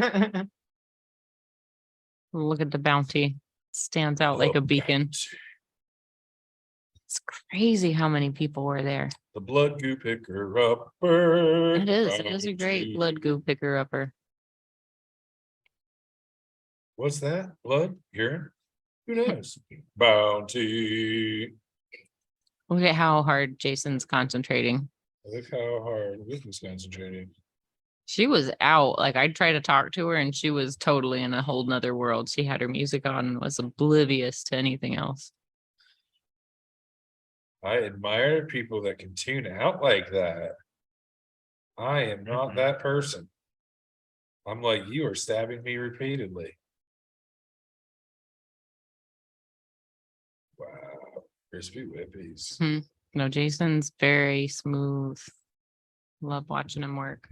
look at the bounty. Stands out like a beacon. It's crazy how many people were there. The blood goo picker upper. It is a great blood goo picker upper. What's that? Blood? Urine? Who knows? Bounty. Look at how hard Jason's concentrating. Look how hard Vic was concentrating. She was out. Like I tried to talk to her and she was totally in a whole nother world. She had her music on and was oblivious to anything else. I admire people that can tune out like that. I am not that person. I'm like, you are stabbing me repeatedly. Wow. Crispy whippies. No, Jason's very smooth. Love watching him work.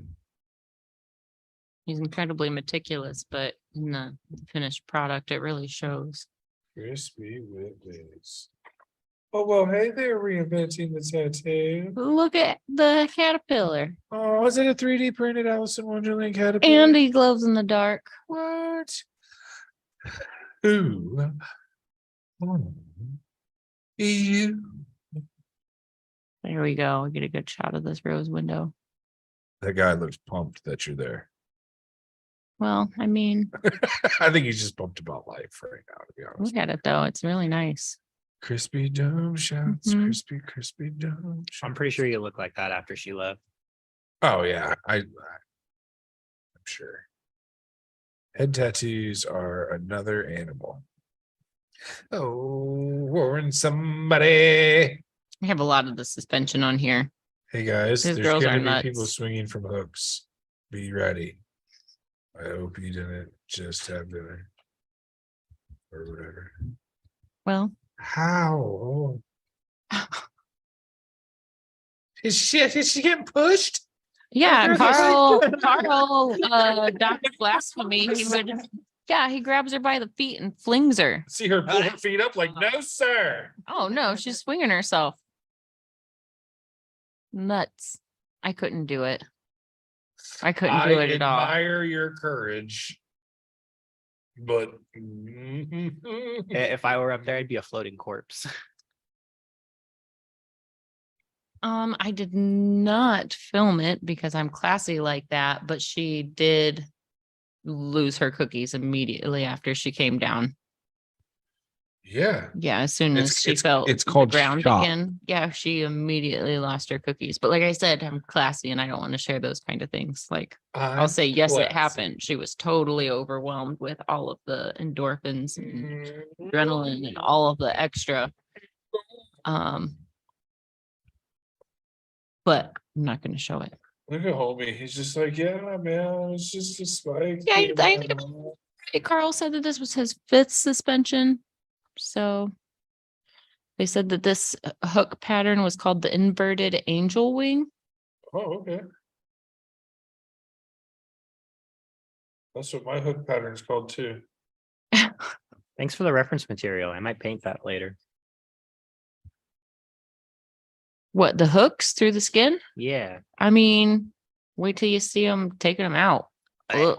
He's incredibly meticulous, but in the finished product, it really shows. Crispy whippies. Oh, well, hey there, reinventing the tattoo. Look at the caterpillar. Oh, is it a 3D printed Alice in Wonderland caterpillar? And he glows in the dark. What? Who? You. There we go. We get a good shot of this rose window. That guy looks pumped that you're there. Well, I mean, I think he's just pumped about life right now, to be honest. look at it though. It's really nice. Crispy dome shots, Mhm. crispy dome shots. I'm pretty sure you look like that after she left. Oh yeah, I'm sure. Head tattoos are another animal. Oh, warn somebody. I have a lot of the suspension on here. Hey guys, These there's girls are gonna be people nuts. swinging from hooks. Be ready. I hope you didn't just have dinner or whatever. Well, How? Is she getting pushed? yeah, There's Carl Dr. Blasphemy, he grabs her by the feet and flings her. See her pull her feet up like, no, sir. Oh no, she's swinging herself. Nuts. I couldn't do it. I couldn't do it at all. admire your courage, but If I were up there, I'd be a floating corpse. I did not film it because I'm classy like that, but she did lose her cookies immediately after she came down. yeah, Yeah, as soon as she felt it's the called ground shock. again. Yeah, she immediately lost her cookies. But like I said, I'm classy and I don't want to share those kind of things. Like I'll say, yes, it happened. She was totally overwhelmed with all of the endorphins and adrenaline and all of the extra. But I'm not going to show it. Look at homie. He's just like, yeah, man, it's just a spike. Yeah, I think Carl said that this was his 5th suspension. So they said that this hook pattern was called the inverted angel wing. Oh, okay. That's what my hook pattern is called too. Thanks for the reference material. I might paint that later. What, the hooks through the skin? Yeah. I mean, wait till you see them taking them out. Ugh.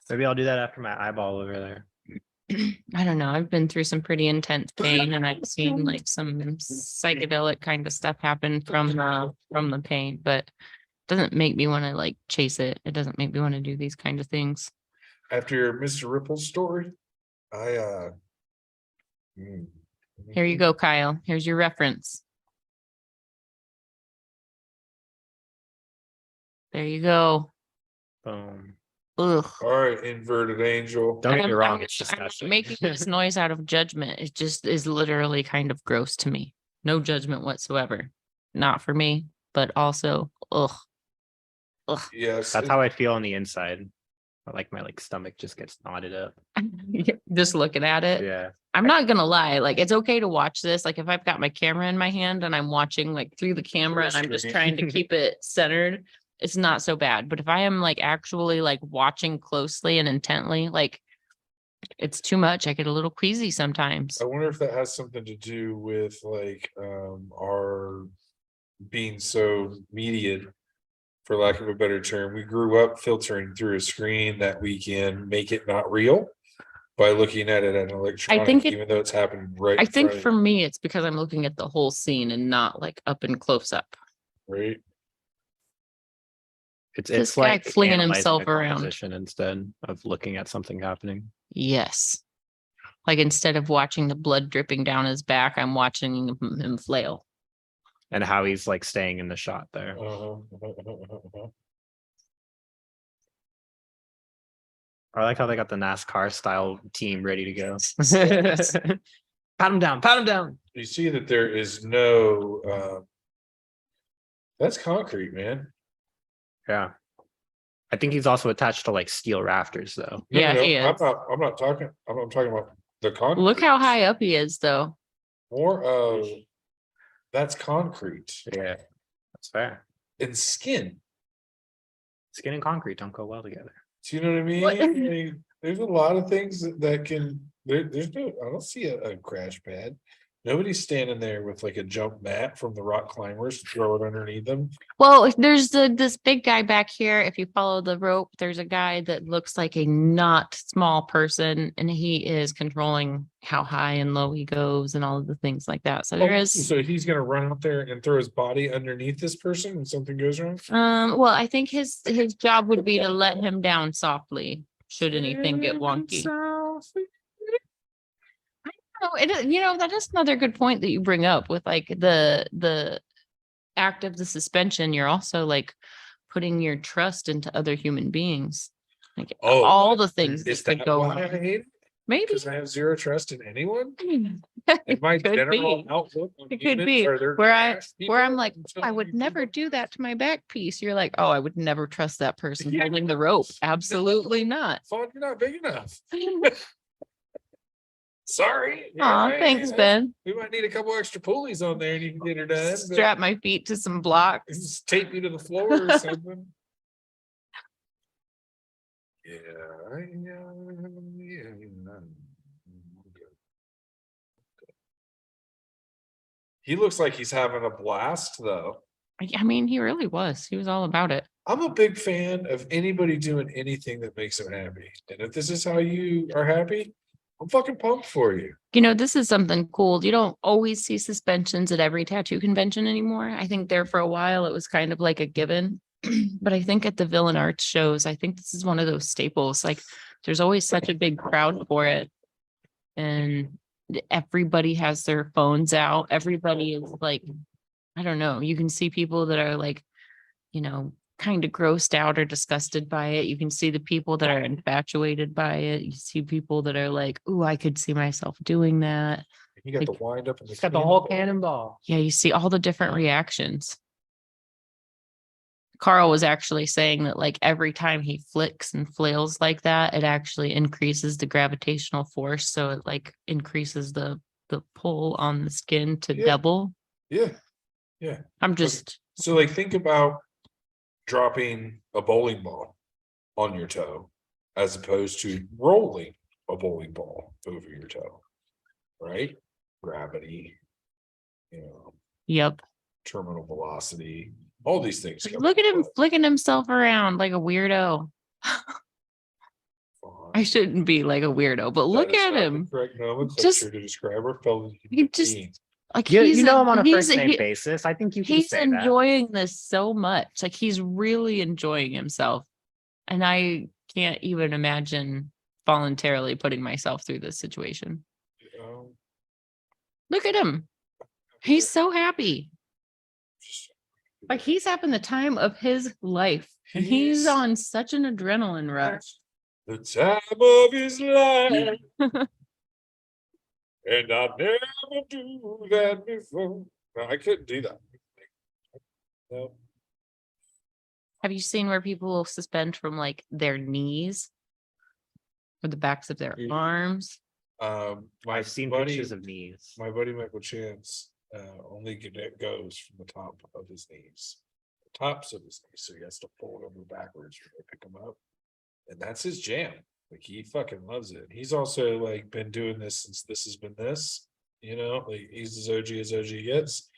Maybe I'll do that after my eyeball over there. I don't know. I've been through some pretty intense pain and I've seen like some psychedelic kind of stuff happen from the pain, but it doesn't make me want to like chase it. It doesn't make me want to do these kind of things. After your Mr. Ripple story, Here you go, Kyle. Here's your reference. There you go. Boom. Ugh. All right, inverted angel. Don't get me I'm- wrong, I'm it's disgusting. making this noise out of judgment. It just is literally kind of gross to me. No judgment whatsoever. Not for me, but also, ugh. Yes, That's how I feel on the inside. Or like my stomach just gets knotted up. Just looking at it. Yeah. I'm not gonna lie, like it's okay to watch this. Like if I've got my camera in my hand and I'm watching like through the camera and I'm just trying to keep it centered, it's not so bad. But if I am like actually like watching closely and intently, like it's too much. I get a little queasy sometimes. I wonder if that has something to do with like our being so mediated, for lack of a better term. We grew up filtering through a screen that we can make it not real by looking at it at an electronic, even though it's happening right. I in think front of for you, me, it's because I'm looking at the whole scene and not like up and close up. right. It's This guy like flinging analyzing himself the around. composition instead of looking at something happening. Yes. Like instead of watching the blood dripping down his back, I'm watching him flail. And how he's like staying in the shot there. I like how they got the NASCAR style team ready to go. Pat him down, pat him down. You see that there is no that's concrete, man. Yeah. I think he's also attached to like steel rafters though. No, Yeah, no, he I'm is. not talking. I'm talking about the concrete. Look how high up he is, though. More of that's concrete Yeah. That's fair. and skin. Skin and concrete don't go well together. Do you know what I mean? What? I mean, there's a lot of things that can. There's no. I don't see a crash pad. Nobody's standing there with like a jump mat from the rock climbers to throw it underneath them. Well, if there's this big guy back here. If you follow the rope, there's a guy that looks like a not small person, and he is controlling how high and low he goes and all of the things like that. So there is. So he's gonna run out there and throw his body underneath this person when something goes wrong. Well, I think his job would be to let him down softly should anything get wonky. Oh, that is another good point that you bring up with like the act of the suspension. You're also like putting your trust into other human beings. Like Oh, all the things Is that could that go why I wrong. hate it? Maybe Because I have zero trust in anyone. it In my could general be. outlook on It could humans, be are there where trash people I'm like, and I would something never people? do that to my back piece. You're like, oh, I would never trust that person Yeah. holding the rope. Absolutely not. Fawn, you're not big enough. Sorry. Aw, Yeah, thanks, yeah. Ben. We might need a couple extra pulleys on there and you can get her done. but Strap my feet to some blocks. Just tape you to the floor or something. He looks like he's having a blast though. I mean, he really was. He was all about it. I'm a big fan of anybody doing anything that makes them happy. And if this is how you are happy, I'm fucking pumped for you. This is something cool. You don't always see suspensions at every tattoo convention anymore. I think there for a while it was kind of like a given. But I think at the Villain Arts shows, I think this is one of those staples. Like there's always such a big crowd for it. And everybody has their phones out. Everybody is like, I don't know. You can see people that are like, kind of grossed out or disgusted by it. You can see the people that are infatuated by it. You see people that are like, "Ooh, I could see myself doing that." You got Like- the wind up and It's got the whole cannonball. Yeah, you see all the different reactions. Carl was actually saying that like every time he flicks and flails like that, it actually increases the gravitational force. So it like increases the pull on the skin to Yeah. double. Yeah. I'm just So like think about dropping a bowling ball on your toe as opposed to rolling a bowling ball over your toe. Right? Gravity, yep. terminal velocity, all these things. come Look at into him play. flicking himself around like a weirdo. I shouldn't be like a weirdo, but look That is at not the him. correct nomenclature Just- to describe our fellow He human just- beings. Like You he's know him on a he's- first name he- basis. I think you can He's say that. enjoying this so much. Like he's really enjoying himself. And I can't even imagine voluntarily putting myself through this situation. Um, Look at him. He's so happy. just- Like he's having the time of his life. And he's on such an adrenaline rush. the time of his life. And I never do that before. No, I couldn't do that. No. Have you seen where people will suspend from like their knees? or the backs of their Mm. arms. My I've seen buddy, pictures of knees. my buddy Michael Chance, goes from the top of his knees, the tops of his knees, so he has to fold over backwards when they pick him up, and that's his jam. Like he fucking loves it. He's also like been doing this since this has been this, like he's as OG gets.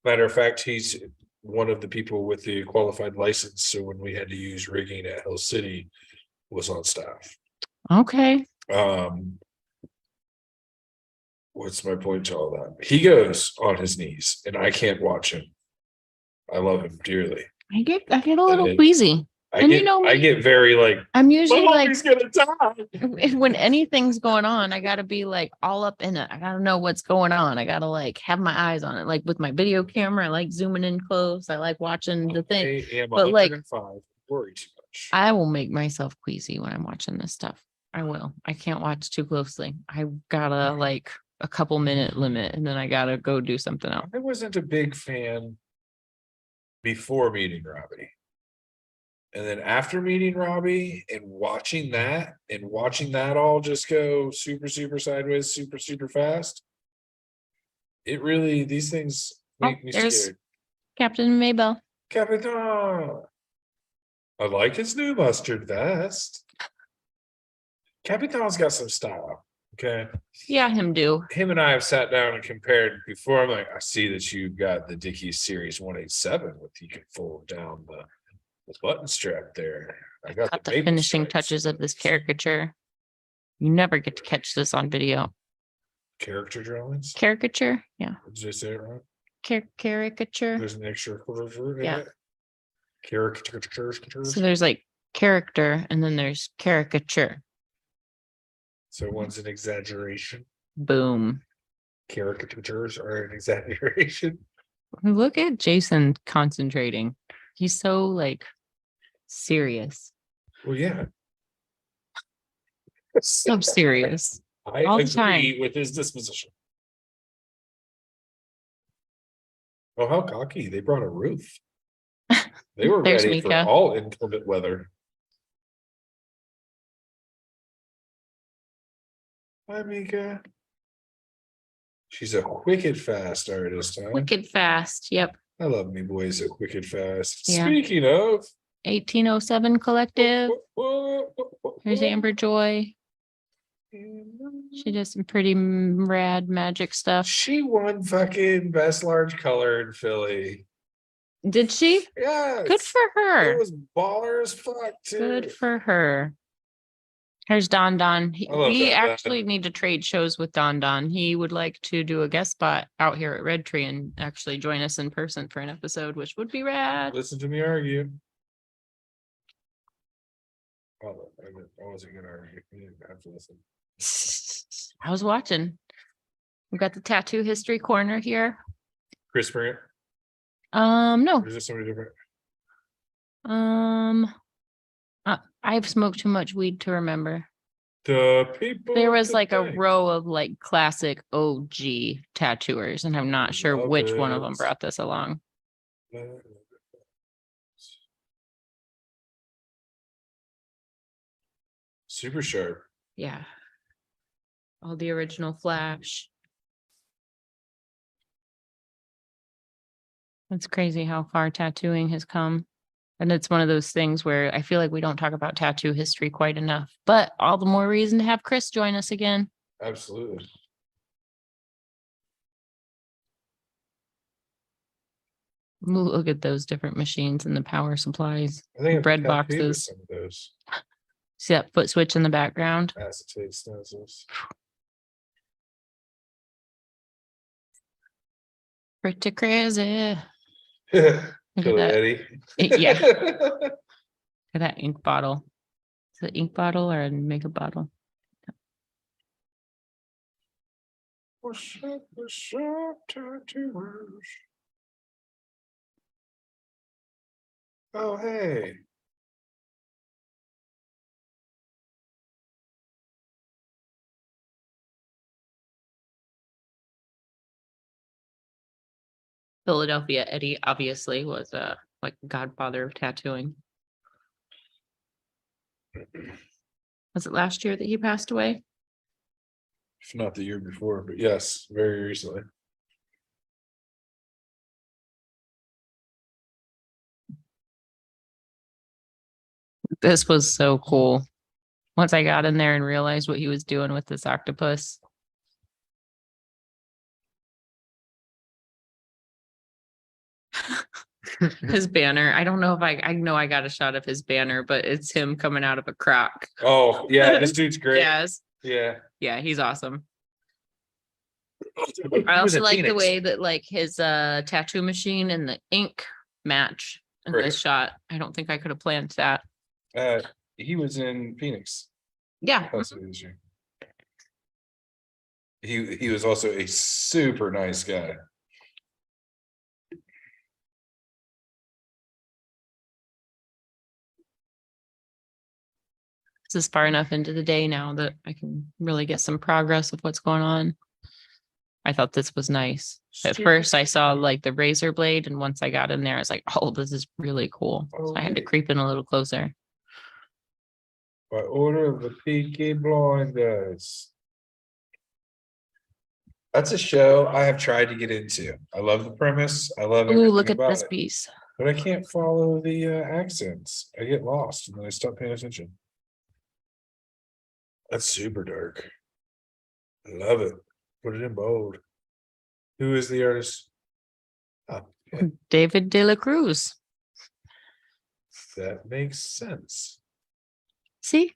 Matter of fact, he's one of the people with the qualified license. So when we had to use rigging at Hill City, was on staff. Okay. What's my point to all that? He goes on his knees and I can't watch him. I love him dearly. I get a little is- queasy. And you know I me. get very like, I'm my usually like, homie's gonna die. when anything's going on, I gotta be like all up in it. I gotta know what's going on. I gotta like have my eyes on it. Like with my video camera, I like zooming in close. I like watching the thing. I am But, like, 105, worry too much. I will make myself queasy when I'm watching this stuff. I will. I can't watch too closely. I gotta like a couple minute limit and then I gotta go do something else. I wasn't a big fan before meeting Robbie. And then after meeting Robbie and watching that all just go super, super sideways, super, super fast. It really, these things make me there's- scared. Captain Maybell. Capitan. I like his new mustard vest. Capitan's got some style. Okay. Yeah, him do. Him and I have sat down and compared before. I'm like, I see that you've got the Dickies Series 187 with you can fold down the button strap there. I got Got the baby finishing stripes. touches of this caricature. You never get to catch this on video. Character drawings. Caricature? Yeah. Did I say it wrong? Caricature. There's an extra curve in Yeah. it. Caricatures. So there's like character and then there's caricature. So one's an exaggeration. Boom. Caricatures are an exaggeration. Look at Jason concentrating. He's so like serious. Well, yeah. So serious. I All the agree time. with his disposition. Oh, how cocky. They brought a roof. They were There's ready for Mika. all inclement weather. Hi, Mika. She's a wicked fast artist, huh? Wicked fast. Yep. I love me boys at wicked fast. Yeah. Speaking of 1807 Collective. Here's Amber Joy. She does some pretty rad magic stuff. She won fucking best large color in Philly. Did she? Yeah. Good for her. It was baller as fuck too. Good for her. Here's Don Don. I love We Don Don. actually need to trade shows with Don Don. He would like to do a guest spot out here at Red Tree and actually join us in person for an episode, which would be rad. Listen to me argue. Oh, I wasn't gonna argue. You didn't have to listen. I was watching. We've got the tattoo history corner here. Chris Brandt, No. or is this somebody different? I've smoked too much weed to remember. The people. There was like a today. row of like classic OG tattooers, and I'm not sure Love which one of them it. brought this along. Super sharp. Yeah. All the original Flash. It's crazy how far tattooing has come. And it's one of those things where I feel like we don't talk about tattoo history quite enough, but all the more reason to have Chris join us again. Absolutely. Look at those different machines and the power supplies. I think I've Bread tattooed with boxes. Some of those See that foot switch in the background? acetate stencils. Pretty crazy. Billy Look at that. Eddie. Yeah. Look at that ink bottle. Is it an ink bottle or a makeup bottle? What's up, tattooers? Oh, hey. Philadelphia Eddie obviously was like godfather of tattooing. Was it last year that he passed away? If not the year before, but yes, very recently. This was so cool. Once I got in there and realized what he was doing with this octopus. His banner. I don't know if I know I got a shot of his banner, but it's him coming out of a crock. Oh, yeah, this dude's great. Yes. Yeah. Yeah, he's awesome. He I was also in like the Phoenix. way that like his tattoo machine and the ink match in Right. this shot. I don't think I could have planned that. He was in Phoenix. Yeah. Possibly this year. He was also a super nice guy. This is far enough into the day now that I can really get some progress with what's going on. I thought this was nice. At first I saw like the razor blade, and once I got in there, I was like, oh, this is really cool. So I had to creep in a little closer. By order of the Peaky Blinders. That's a show I have tried to get into. I love the premise. I love Ooh, everything look at about this it, piece. but I can't follow the accents. I get lost and then I stop paying attention. That's super dark. I love it. Put it in bold. Who is the artist? Oh, yeah, David De La Cruz. that makes sense. See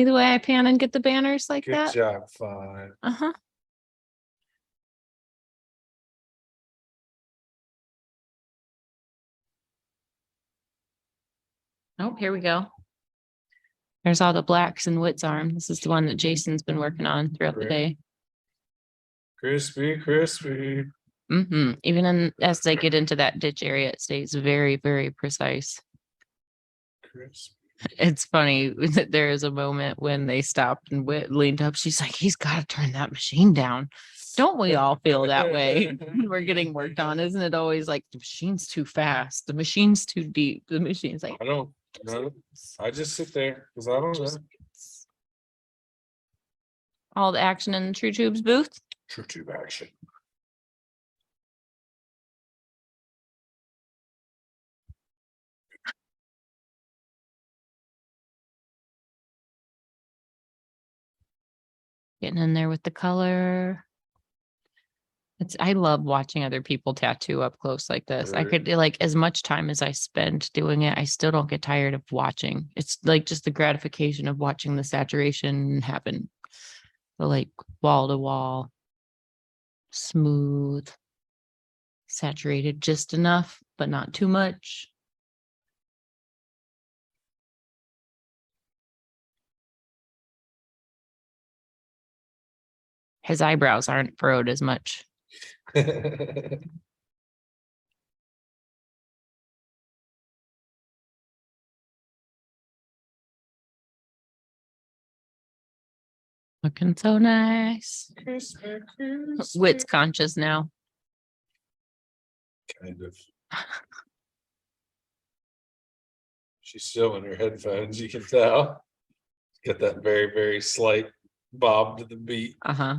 the way I pan and get the banners like Good that? job, fine. Uh-huh. Oh, here we go. There's all the blacks in Whit's arm. This is the one that Jason's been working on throughout the Great. day. Crispy, crispy. Even as they get into that ditch area, it stays very, very precise. Crispy. It's funny that there is a moment when they stopped and Whit leaned up. She's like, he's got to turn that machine down. Don't we all feel that way when we're getting worked on? Isn't it always like the machine's too fast, the machine's too deep, the machine's like, I don't know. I just sit there because I don't know. all the action in the True Tubes booth. True tube action. Getting in there with the color. I love watching other people tattoo up close like this. I Right. could like as much time as I spend doing it, I still don't get tired of watching. It's like just the gratification of watching the saturation happen. The like wall to wall, smooth, saturated just enough, but not too much. His eyebrows aren't furrowed as much. Looking so nice. Crispy, crispy. Whit's conscious now. Kind of. She's still in her headphones, you can tell. Got that very, very slight bob to the beat. Uh-huh.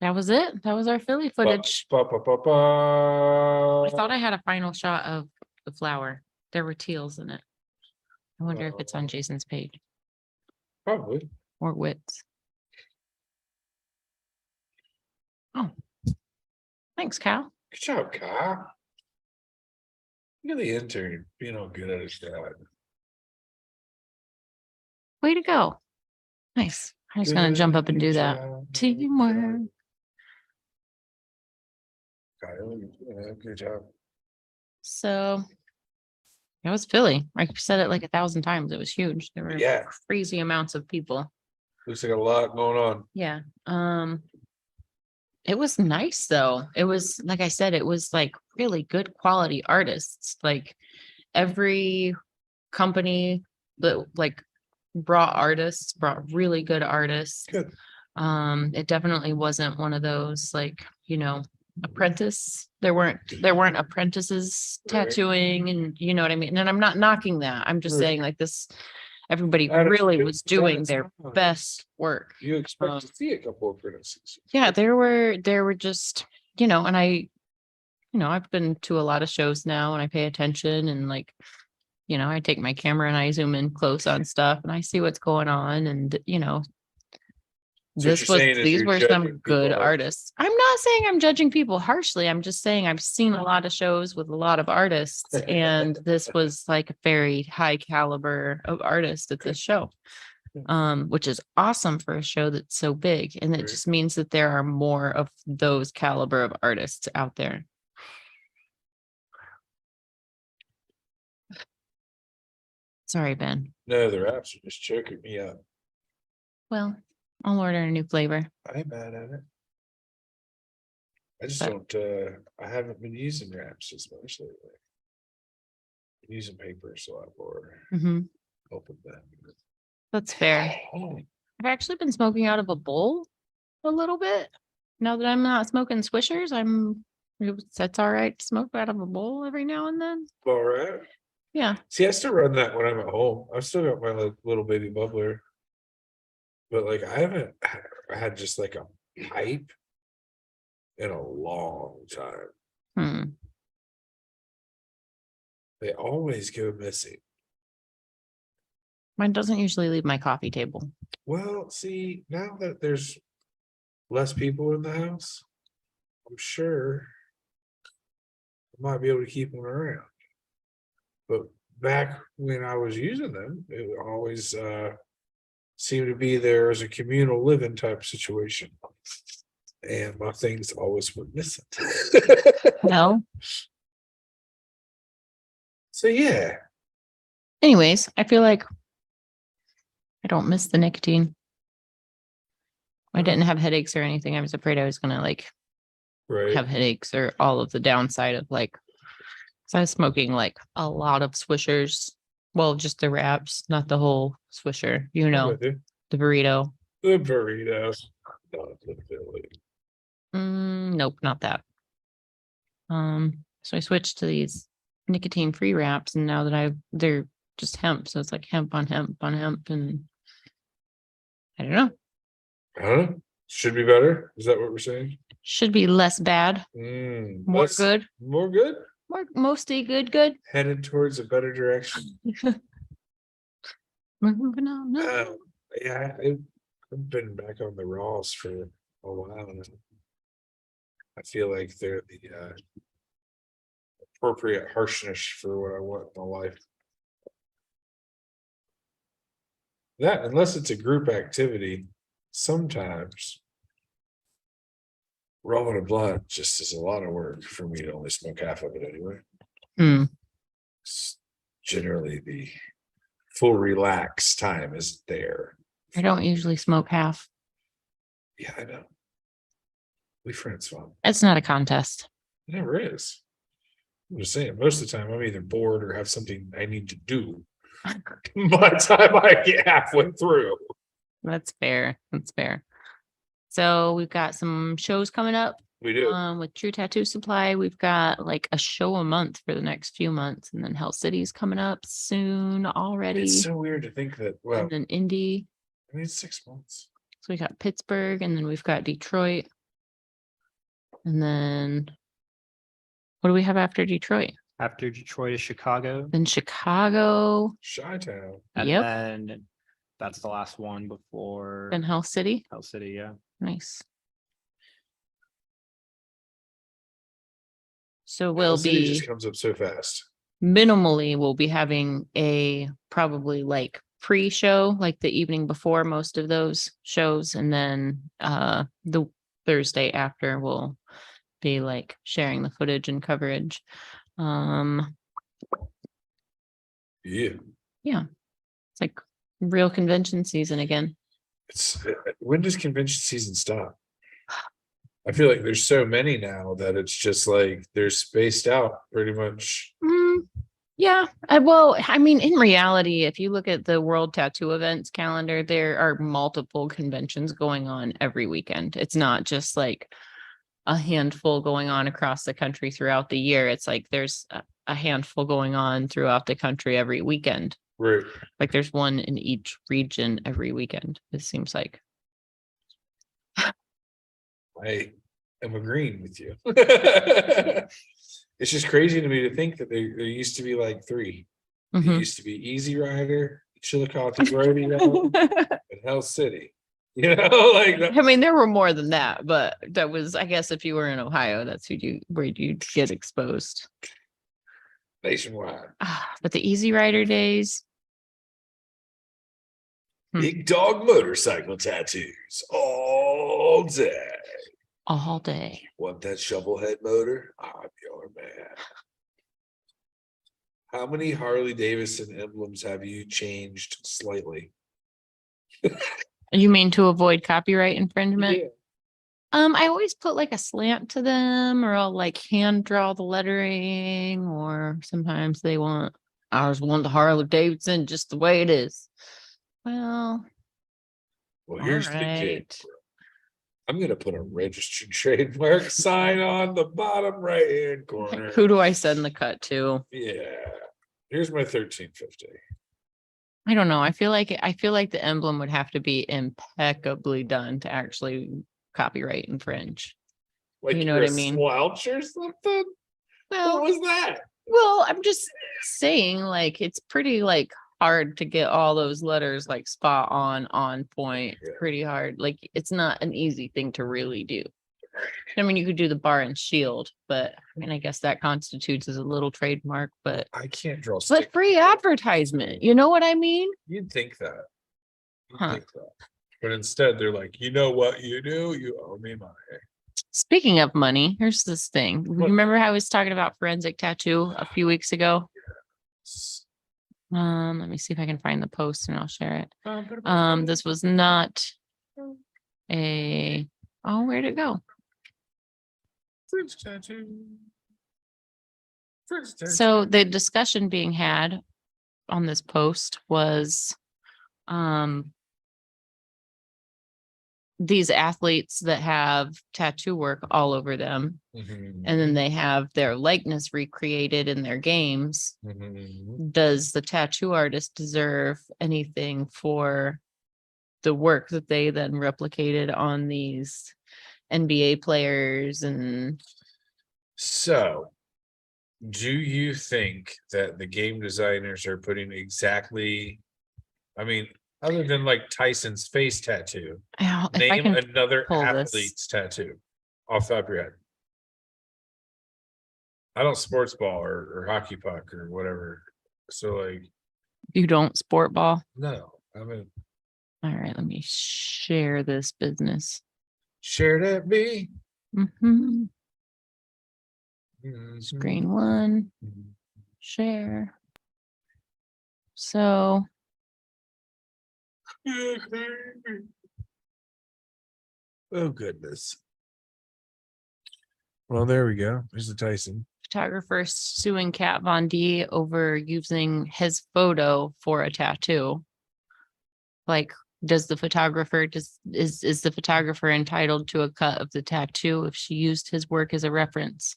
That was it. That was our Philly footage. Ba, ba, ba, ba. I thought I had a final shot of the flower. There were teals in it. I wonder if it's on Jason's page Probably. or Whit's. Oh, thanks, Cal. Good job, Kyle. Look at the intern being all good at his job. Way to go. Nice. I'm just gonna jump up and do that. Teamwork. Kyle, yeah, good job. So it was Philly. I said it like 1,000 times. It was huge. There were Yeah, crazy amounts of people. looks like a lot going on. Yeah. It was nice though. It was, like I said, it was like really good quality artists. Like every company that like brought really good artists. Good. It definitely wasn't one of those like, apprentice. There weren't apprentices Right. tattooing, and you know what I mean? And I'm not knocking that. I'm just Right. saying like this, everybody That is really true. was That doing is their fine. best work. You expect Um, to see a couple of apprentices. Yeah, there were just, and I've been to a lot of shows now and I pay attention and like, I take my camera and I zoom in close on stuff and I see what's going on and, So what you're saying is these you're were judging some people good harshly. artists. I'm not saying I'm judging people harshly. I'm just saying I've seen a lot of shows with a lot of artists and this was like a very high caliber of artist at this show. Which is awesome for a show that's so big. And it Right. just means that there are more of those caliber of artists out there. Sorry, Ben. No, the raps are just choking me up. Well, I'll order a new flavor. I ain't mad at it. I just But- don't, I haven't been using wraps as much lately. I'm using paper a lot more. Mhm. Open that. That's fair. I've actually been smoking out of a bowl a little bit. Now that I'm not smoking swishers, that's all right to smoke out of a bowl every now and then. All right. Yeah. See, I still run that when I'm at home. I've still got my like, little baby bubbler. But like I haven't had just like a pipe in a long time. Hmm. They always go missing. Mine doesn't usually leave my coffee table. Well, see, now that there's less people in the house, I'm sure I might be able to keep them around. But back when I was using them, it always seemed to be there as a communal living type situation. And my things always went missing. No. So yeah. Anyways, I feel like I don't miss the nicotine. I didn't have headaches or anything. I was afraid I was gonna like Right. have headaches or all of the downside of like, so I was smoking like a lot of swishers. Well, just the wraps, not the whole swisher, I'm with you. the burrito. The burritos. Not the Philly. Nope, not that. So I switched to these nicotine free wraps and now that they're just hemp. So it's like hemp on hemp on hemp. And I don't know, Huh? Should be better. Is that what we're saying? should be less bad, more Less- good, More good? mostly good. Headed towards a better direction. Moving on. Yeah, I've been back on the raws for a while now. I feel like they're the appropriate harshness for what I want in my life. That, unless it's a group activity, sometimes rolling a blunt just is a lot of work for me to only smoke half of it anyway. Hmm. It's generally the full relax time is there. I don't usually smoke half. Yeah, I know. We friends, fun. It's not a contest. It never is. I'm just saying, most of the time I'm either bored or have something I need to do by the time I get halfway through. That's fair. That's fair. So we've got some shows coming up. We do. With True Tattoo Supply, we've got like a show a month for the next few months, and then Hell City's coming up soon already. It's so weird to think that, well, And then Indy. I mean, it's 6 months. So we got Pittsburgh, and then we've got Detroit. And then what do we have after Detroit? After Detroit is Chicago. Then Chicago, Chi-town. And Yep. then that's the last one before then Hell City. Hell City, yeah. Nice. So Hell we'll City be just comes up so fast. minimally, we'll be having a probably like pre-show, like the evening before most of those shows. And then the Thursday after we'll be like sharing the footage and coverage. Yeah. It's like real convention season again. It's when does convention season stop? I feel like there's so many now that it's just like they're spaced out pretty much. Yeah. Well, I mean, in reality, if you look at the World Tattoo Events calendar, there are multiple conventions going on every weekend. It's not just like a handful going on across the country throughout the year. It's like there's a handful going on throughout the country every weekend. Right. Like there's one in each region every weekend, it seems like. I am agreeing with you. It's just crazy to me to think that there used to be like 3. It Mhm. used to be Easy Rider, Chillicothe Rodeo, and Hell City. You know, like that. I mean, there were more than that, but that was, I guess, if you were in Ohio, that's where you get exposed. Nationwide. But the Easy Rider days, Big dog motorcycle tattoos all day. all day. Want that shovel head motor? I'm your man. How many Harley Davidson emblems have you changed slightly? You mean to avoid copyright infringement? Yeah. I always put like a slant to them, or I'll like hand draw the lettering, or sometimes they want, I just want the Harley Davidson just the way it is. Well, Well, here's the alright. kick. I'm gonna put a registered trademark sign on the bottom right hand corner. Who do I send the cut to? Yeah. Here's my 1350. I don't know. I feel like the emblem would have to be impeccably done to actually copyright infringe. Like You know you're what I a mean? Slouch or something? Well, What was that? well, I'm just saying, like, it's pretty like hard to get all those letters like spot on point. Yeah. Pretty hard. Like, it's not an easy thing to really do. I mean, you could do the bar and shield, but I mean, I guess that constitutes as a little trademark, but I can't draw but stick. free advertisement, you know what I mean? You'd think that. You'd Huh. think that. But instead they're like, you know what you do? You owe me money. Speaking of money, here's this thing. You What? remember how I was talking about forensic tattoo a few weeks ago? Let me see if I can find the post and I'll share it. This was not a, oh, where'd it go? French tattoo. French tattoo. So the discussion being had on this post was these athletes that have tattoo work all over them, Mhm. and then they have their likeness recreated in their games. Mhm. Does the tattoo artist deserve anything for the work that they then replicated on these NBA players? And So, do you think that the game designers are putting exactly, I mean, other than like Tyson's face tattoo, ow, if I name can another pull this. athlete's tattoo off the top of your head? I don't sports ball or hockey puck or whatever. So like, You don't sport ball. no, I mean, All right, let me share this business. share that me. Mhm. Mhm. Screen one, share. So Oh goodness. Well, there we go. There's the Tyson. photographer suing Kat Von D over using his photo for a tattoo. Like, does the photographer is the photographer entitled to a cut of the tattoo if she used his work as a reference?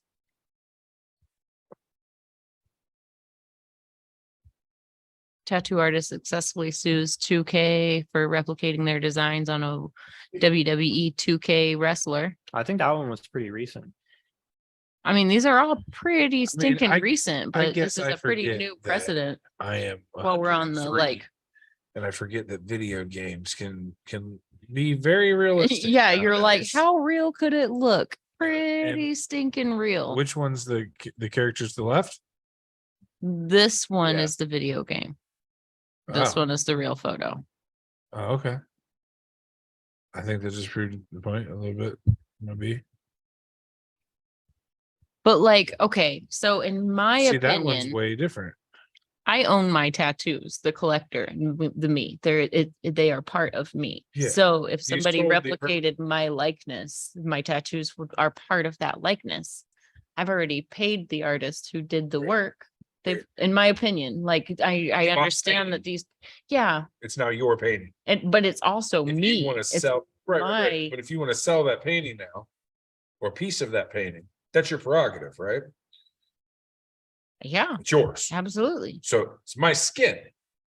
Tattoo artist successfully sues 2K for replicating their designs on a WWE 2K wrestler. I think that one was pretty recent. I mean, these are all pretty stinking I- recent, I but guess this is I a pretty forget new that precedent. I am While we're on the 103, like, and I forget that video games can be very realistic. yeah, you're like, nowadays. how real could it look? Pretty stinking real. Which one's the characters to the left? This one Yeah. is the video game. This Oh. one is the real photo. Oh, okay. I think that just proved the point a little bit. Maybe. But like, okay, so in my See, that one's opinion, way different. I own my tattoos, the collector, the me. They are part of me. Yeah. So if You somebody sold the- replicated my likeness, my tattoos are part of that likeness. I've already paid the artist who did the Right. work. They've, in my opinion, like I bought understand that painting. these, yeah, It's now your painting. but it's also If me. you want to It's sell, right, my- but if you want to sell that painting now, or piece of that painting, that's your prerogative, right? Yeah, It's yours. absolutely. So it's my skin.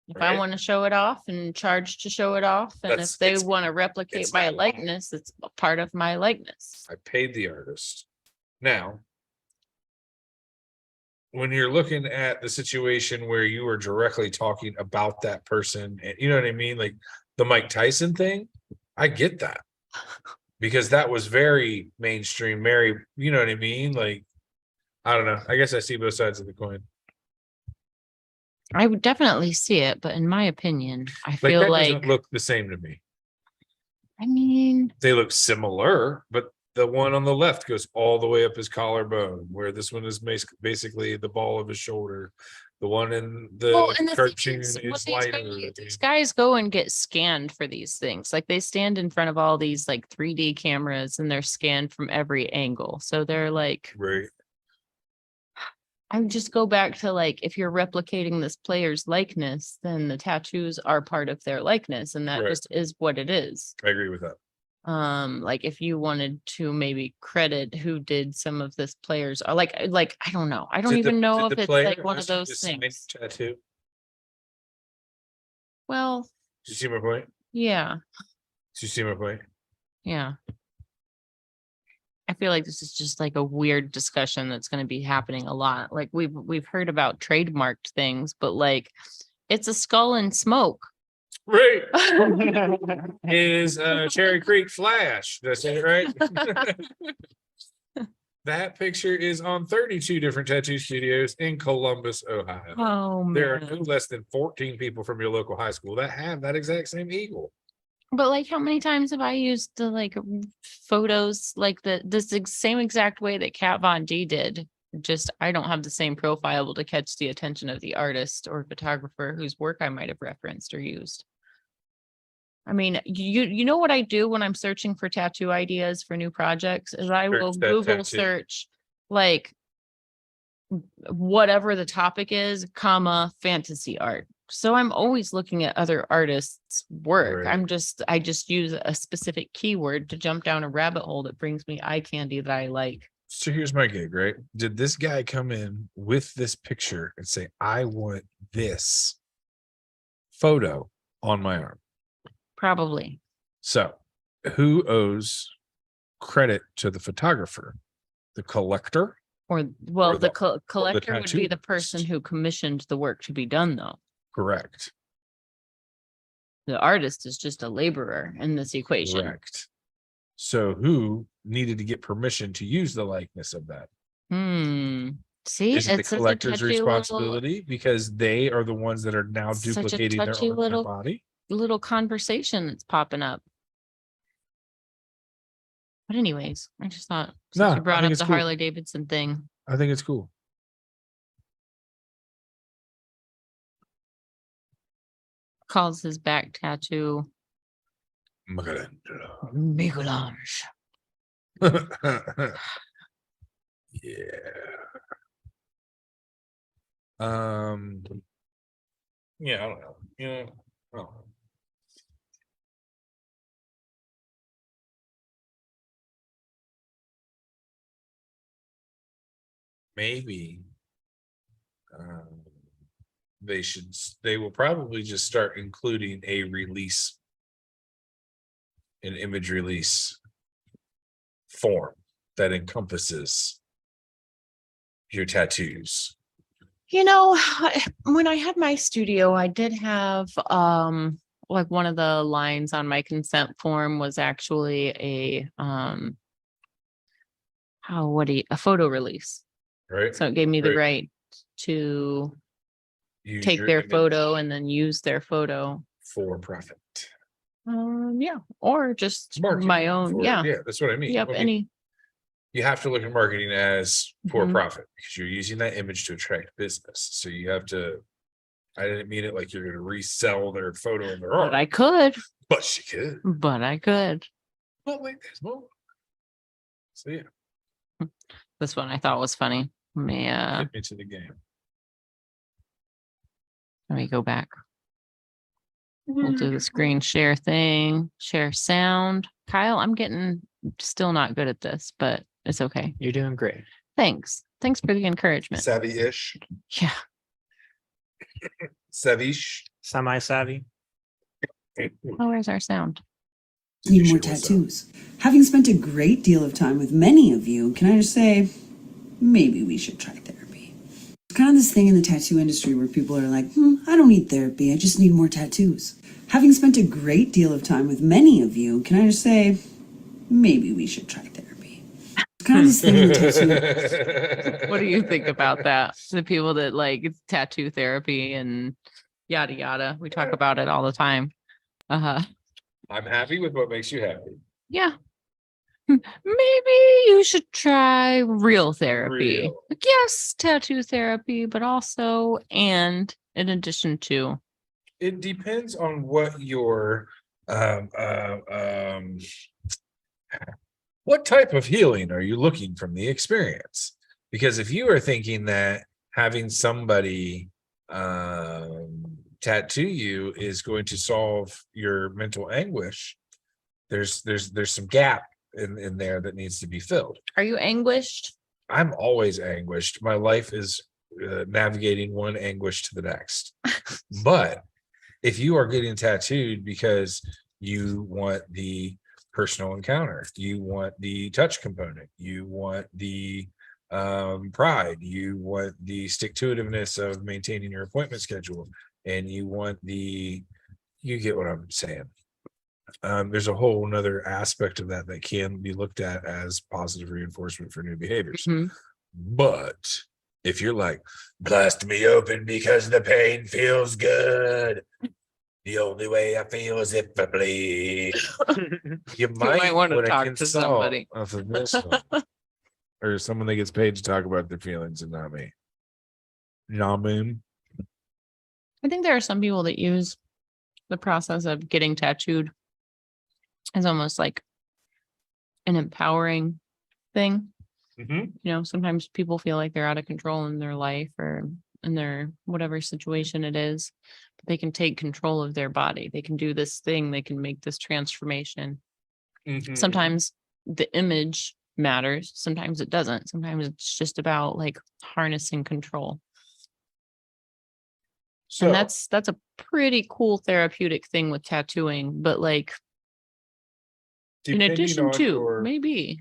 If I Right. want to show it off and charge to show it off, and That's- if they it's- want to replicate it's my not- likeness, it's a part of my likeness. I paid the artist. Now, when you're looking at the situation where you are directly talking about that person, and you know what I mean, like the Mike Tyson thing, I get that because that was very mainstream. Mary, you know what I mean? Like, I don't know. I guess I see both sides of the coin. I would definitely see it, but in my opinion, I Like feel that like, doesn't look the same to me. I mean, They look similar, but the one on the left goes all the way up his collarbone, where this one is basically the ball of his shoulder. The one in well, the and the thing cartoon is, is lighter. these guys go and get scanned for these things. Like they stand in front of all these like 3D cameras and they're scanned from every angle. So they're like, Right. I would just go back to like, if you're replicating this player's likeness, then the tattoos are part of their likeness, and that Right. just is what it is. I agree with that. Like if you wanted to maybe credit who did some of this players, or like I don't know. I don't Did the- even know did if the it's player like one of actually those just sign things. Tattoo. Well, Do you see my point? yeah, Do you see my point? yeah. I feel like this is just like a weird discussion that's going to be happening a lot. Like we've heard about trademarked things, but like it's a skull and smoke. Right. Is Cherry Creek Flash. Did I say it right? That picture is on 32 different tattoo studios in Columbus, Ohio. Oh There are man. no less than 14 people from your local high school that have that exact same eagle. But like, how many times have I used the like photos like this same exact way that Kat Von D did? Just I don't have the same profile to catch the attention of the artist or photographer whose work I might have referenced or used. I mean, you know what I do when I'm searching for tattoo ideas for new projects is I will Search that Google tattoo. search like whatever the topic is, comma, fantasy art. So I'm always looking at other artists' work. Right. I just use a specific keyword to jump down a rabbit hole that brings me eye candy that I like. So here's my gig, right? Did this guy come in with this picture and say, I want this photo on my arm? Probably. So who owes credit to the photographer? The collector? Or well, Or the collector would be tattoo the person artist. who commissioned the work to be done, though. Correct. The artist is just a laborer in this equation. Correct. So who needed to get permission to use the likeness of that? See, Is it the it's such a collector's touchy responsibility because they are the ones that are now Such a duplicating their touchy art and their little- body? little conversation that's popping up. But anyways, I just thought since No, you I brought think up it's the cool. Harley Davidson thing, I think it's cool. calls his back tattoo Michelangelo. Michelangelo. Yeah. Yeah, I don't know. Yeah. Oh. Maybe they will probably just start including a release, an image release form that encompasses your tattoos. You know, when I had my studio, I did have like one of the lines on my consent form was actually a a photo release. Right? So it gave me the Right. right to Use take your their image photo and then use their photo. for profit. Yeah, or just Marketing my own. for- Yeah. Yeah, that's what I mean. Yep. I mean, Any. you have to look at marketing as for Mhm. profit because you're using that image to attract business. So you have to. I didn't mean it like you're going to resell their photo in their art, But I could. but she could. But I could. But like there's more. So yeah, This one I thought was funny. Let get into the game. me go back. We'll do the screen share thing. Share sound. Kyle, I'm getting still not good at this, but It's okay. You're doing great. Thanks. Thanks for the encouragement. Savvy-ish. Yeah. Savish. Semi-savvy. Oh, where's our sound? Need more tattoos. Having spent a great deal of time with many of you, can I just say, maybe we should try therapy. It's kind of this thing in the tattoo industry where people are like, I don't need therapy, I just need more tattoos. Having spent a great deal of time with many of you, can I just say, maybe we should try therapy. It's kind of this thing in the tattoo. What do you think about that? The people that like tattoo therapy and yada yada. We talk about it all the time. I'm happy with what makes you happy. Yeah. Maybe you should try real therapy. Real. Like, yes, tattoo therapy, but also and in addition to. It depends on what your what type of healing are you looking from the experience? Because if you are thinking that having somebody tattoo you is going to solve your mental anguish, there's some gap in there that needs to be filled. Are you anguished? I'm always anguished. My life is navigating one anguish to the next. But if you are getting tattooed because you want the personal encounter, you want the touch component, you want the pride, you want the stick-to-itiveness of maintaining your appointment schedule, and you want you get what I'm saying. There's a whole nother aspect of that can be looked at as positive reinforcement for new behaviors. Mhm. But if you're like, blast me open because the pain feels good, the only way I feel is if I bleed, you might want to wanna talk to consult somebody. off of this one. Or someone that gets paid to talk about their feelings and not me. Moon. I think there are some people that use the process of getting tattooed as almost like an empowering thing. Mhm. You know, sometimes people feel like they're out of control in their life or in their whatever situation it is, but they can take control of their body. They can do this thing. They can make this transformation. Mhm. Sometimes the image matters. Sometimes it doesn't. Sometimes it's just about like harnessing control. So And that's a pretty cool therapeutic thing with tattooing, but like in depending addition on to your- maybe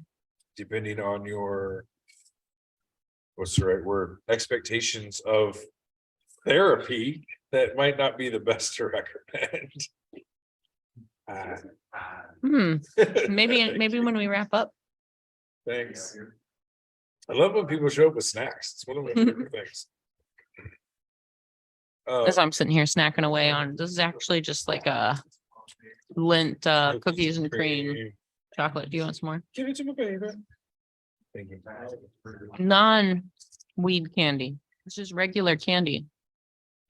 depending on your what's the right word, expectations of therapy, that might not be the best to recommend. maybe when we wrap up. Thanks. I love when people show up with snacks. It's one of my favorite things. As I'm sitting here snacking away on this is actually just like a Lint cookies and cream chocolate. Do you want some more? Give it to my baby. Thank you. Non-weed candy. It's just regular candy.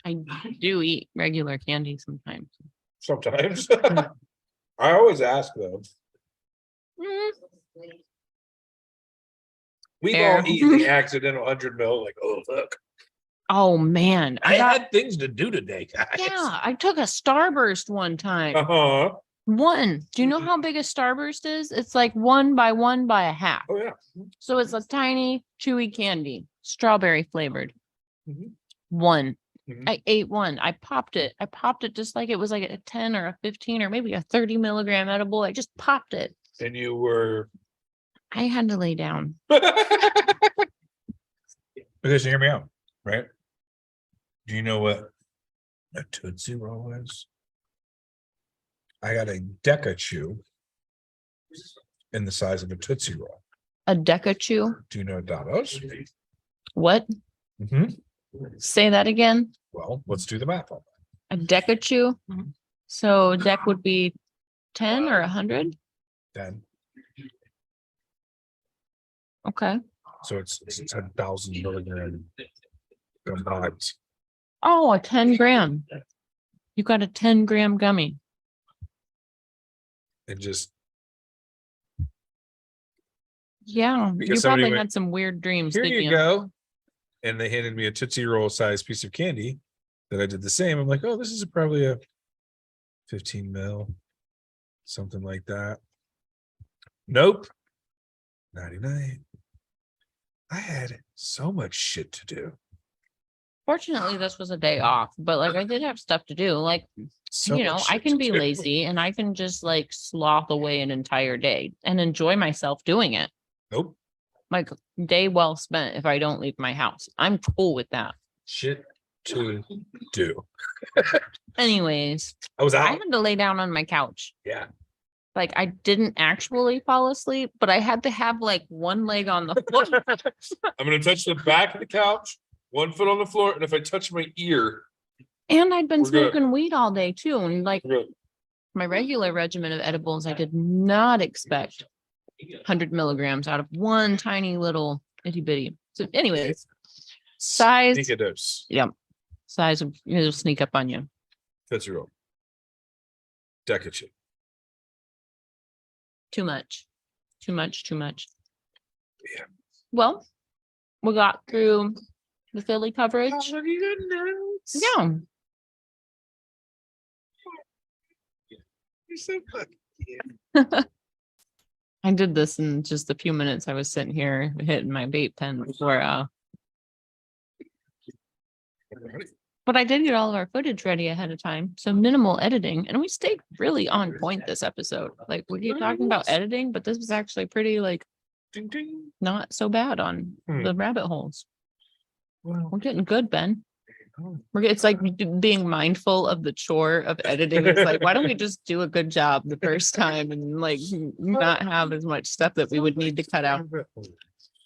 I do eat regular candy sometimes. Sometimes. I always ask though. Mm, We've Fair. all eaten the accidental 100 ml, like, oh look, Oh man, I got- had things to do today, guys. yeah, I took a Starburst one time. Uh-huh. One. Do you know how big a Starburst is? It's like 1 by 1 by a half. Oh yeah. So it's a tiny, chewy candy, strawberry flavored. Mhm. One. Mhm. I ate one. I popped it. I popped it just like it was like a 10 or a 15 or maybe a 30 milligram edible. I just popped it. And you were I had to lay down. because hear me out, right? Do you know what a Tootsie Roll is? I got a Deca Chew in the size of a Tootsie Roll. A Deca Chew. Do you know what that is? What? Mhm. Say that again. Well, let's do the math on A Deca Chew. Mhm. So deck would be 10 or 100. that. Then, Okay. so it's 10,000 milligram combined. Oh, a 10 gram. You got a 10 gram gummy. And just Yeah. Because You somebody probably went, had some weird dreams. here thinking you of- go. And they handed me a Tootsie Roll sized piece of candy that I did the same. I'm like, oh, this is probably a 15 mil, something like that. Nope. 99. I had so much shit to do. Fortunately, this was a day off, but like I did have stuff to do. Like, So you know, much I shit can to be do. lazy and I can just like sloth away an entire day and enjoy myself doing it. Nope. Like day well spent if I don't leave my house. I'm cool with that. Shit to do. Anyways, I was I out. had to lay down on my couch. Yeah. Like I didn't actually fall asleep, but I had to have like one leg on the floor. I'm gonna touch the back of the couch, one foot on the floor, and if I touch my ear, And I'd been We're good. smoking weed all day too. And like we're good. my regular regimen of edibles, I did not expect 100 milligrams out of one tiny little itty bitty. So anyways, size, Sneak a dose. size of, it'll sneak up on you. Tootsie Roll. Decache. Too much. Too much. Yeah. Well, we got through the Philly coverage. Yeah. You're so fucking I did this in just a few minutes. I was sitting here hitting my vape pen before but I did get all of our footage ready ahead of time. So minimal editing. And we stayed really on point this episode. Like we keep talking about editing, but this was actually pretty like ding ding. not so bad on Hmm. the rabbit holes. Well, We're getting good, Ben. It's like being mindful of the chore of editing. It's like, why don't we just do a good job the first time and like not have as much stuff that we would need to cut out?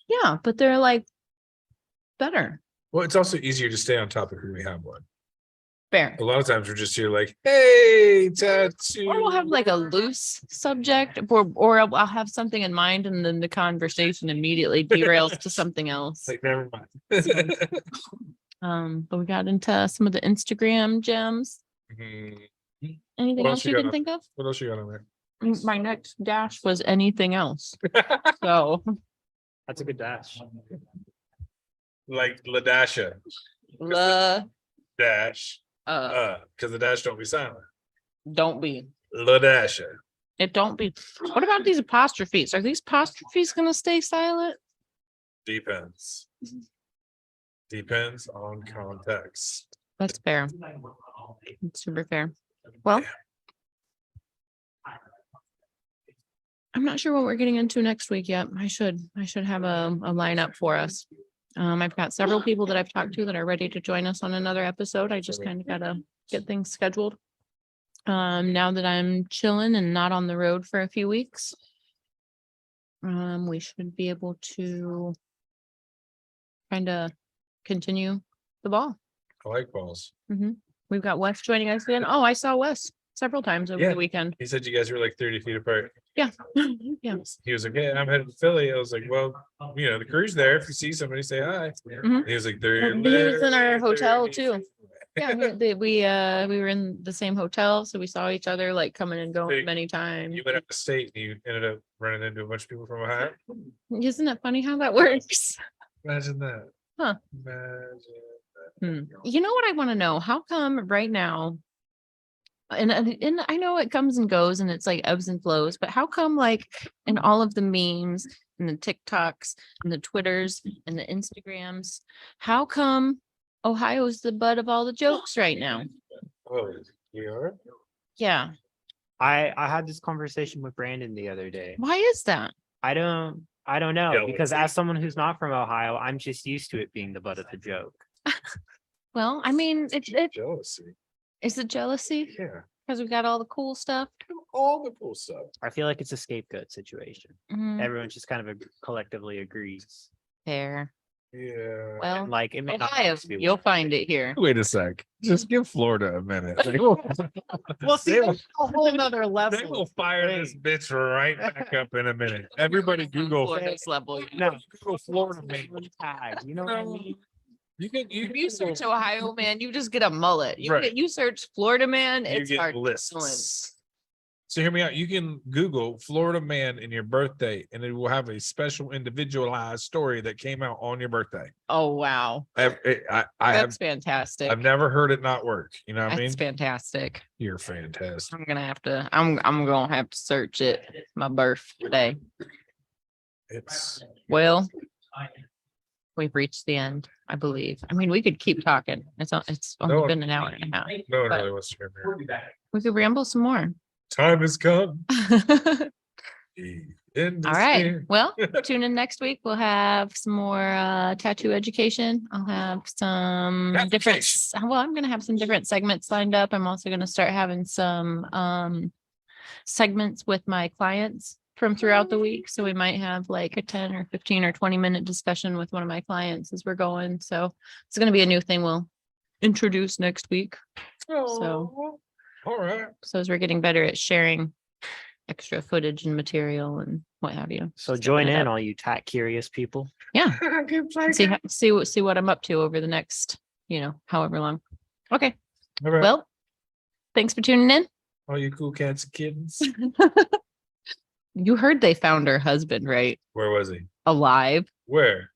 Yeah, but they're like better. well, it's also easier to stay on topic when we have one. Fair. A lot of times we're just here like, hey, tattoo. Or we'll have like a loose subject, or I'll have something in mind, and then the conversation immediately derails to something else. like, never mind. But we got into some of the Instagram gems. Mhm. Anything What else else you you can got? think of? What else you got on there? My next dash was anything else. So That's a good dash. Like Ladasha La dash. Because the dash don't be silent. don't be. Ladasha. It don't be. What about these apostrophes? Are these apostrophes gonna stay silent? Depends. Depends on context. That's fair. It's super fair. Well, I'm not sure what we're getting into next week yet. I should have a lineup for us. I've got several people that I've talked to that are ready to join us on another episode. I just kind of gotta get things scheduled. Now that I'm chilling and not on the road for a few weeks, we should be able to kind of continue the ball. I like balls. We've got Wes joining us again. Oh, I saw Wes several times over Yeah. the weekend. He said you guys were like 30 feet apart. Yeah. He was like, yeah, I'm headed to Philly. I was like, well, you know, the crew's there. If you see somebody, say hi. Mhm. He was like, they're He was in our hotel, 30 too. feet Yeah, we were in the same hotel, so we saw each other like coming and going Big. many times. You went up the state and you ended up running into a bunch of people from Ohio. Isn't it funny how that works? Imagine that. Huh. Imagine. You know what I want to know? How come right now? And I know it comes and goes and it's like ebbs and flows, but how come like in all of the memes and the TikToks and the Twitters and the Instagrams, how come Ohio is the butt of all the jokes right now? Oh, we are? Yeah. I had this conversation with Brandon the other day. Why is that? I don't know, Yeah, because as someone who's not from Ohio, I'm just used to it being the butt of the joke. Well, I mean, it Jealousy. is it jealousy Yeah. because we got all the cool stuff. All the cool stuff. I feel like it's a scapegoat situation. Mhm. Everyone just kind of collectively agrees. Fair. Yeah. Well, Like it may not Ohio, always be you'll one. find it here. Wait a sec. Just give Florida a minute. Well, see, They that's a whole nother They level. will fire this bitch right back up in a minute. Everybody Google Florida's level. No, Google Florida man. tag. You know what I mean? You can If you search Ohio man, you just get a mullet. Right. You search Florida man, you it's get hard. lists. So hear me out. You can Google Florida man in your birthday, and it will have a special individualized story that came out on your birthday. Oh wow, I that's fantastic. I've never heard it not work. You know what I mean? That's fantastic. You're fantastic. I'm gonna have to. I'm gonna have to search it. My birthday. It's Well, we've reached the end, I believe. I mean, we could keep talking. It's No only one- been an hour and a half. no one But- really wants to hear me. We could ramble some more. Time has come. The end All is right. near. Well, tune in next week. We'll have some more tattoo education. I'll have some different, well, I'm gonna have some different segments lined up. I'm also gonna start having some segments with my clients from throughout the week. So we might have like a 10 or 15 or 20-minute discussion with one of my clients as we're going. So it's gonna be a new thing we'll introduce next week. Oh, all right. So as we're getting better at sharing extra footage and material and what have you. So Stepping join it in, up. all you tat curious people. Yeah. See what I'm up to over the next, however long. Okay. All right. Well, thanks for tuning in. All you cool cats and kittens. You heard they found her husband, right? Where was he? Alive Where?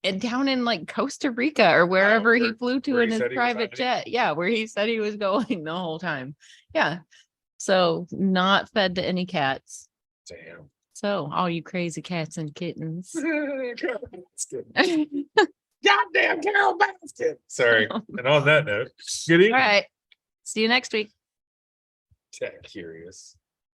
and down in like Costa Rica or wherever he where- flew to where in he his said he was private hiding? jet. Yeah, where he said he was going the whole time. Yeah. So not fed to any cats. Damn. So all you crazy cats and kittens. Goddamn Carol Baskin. Sorry. And on that note, good All evening. right. See you next week. Cat curious.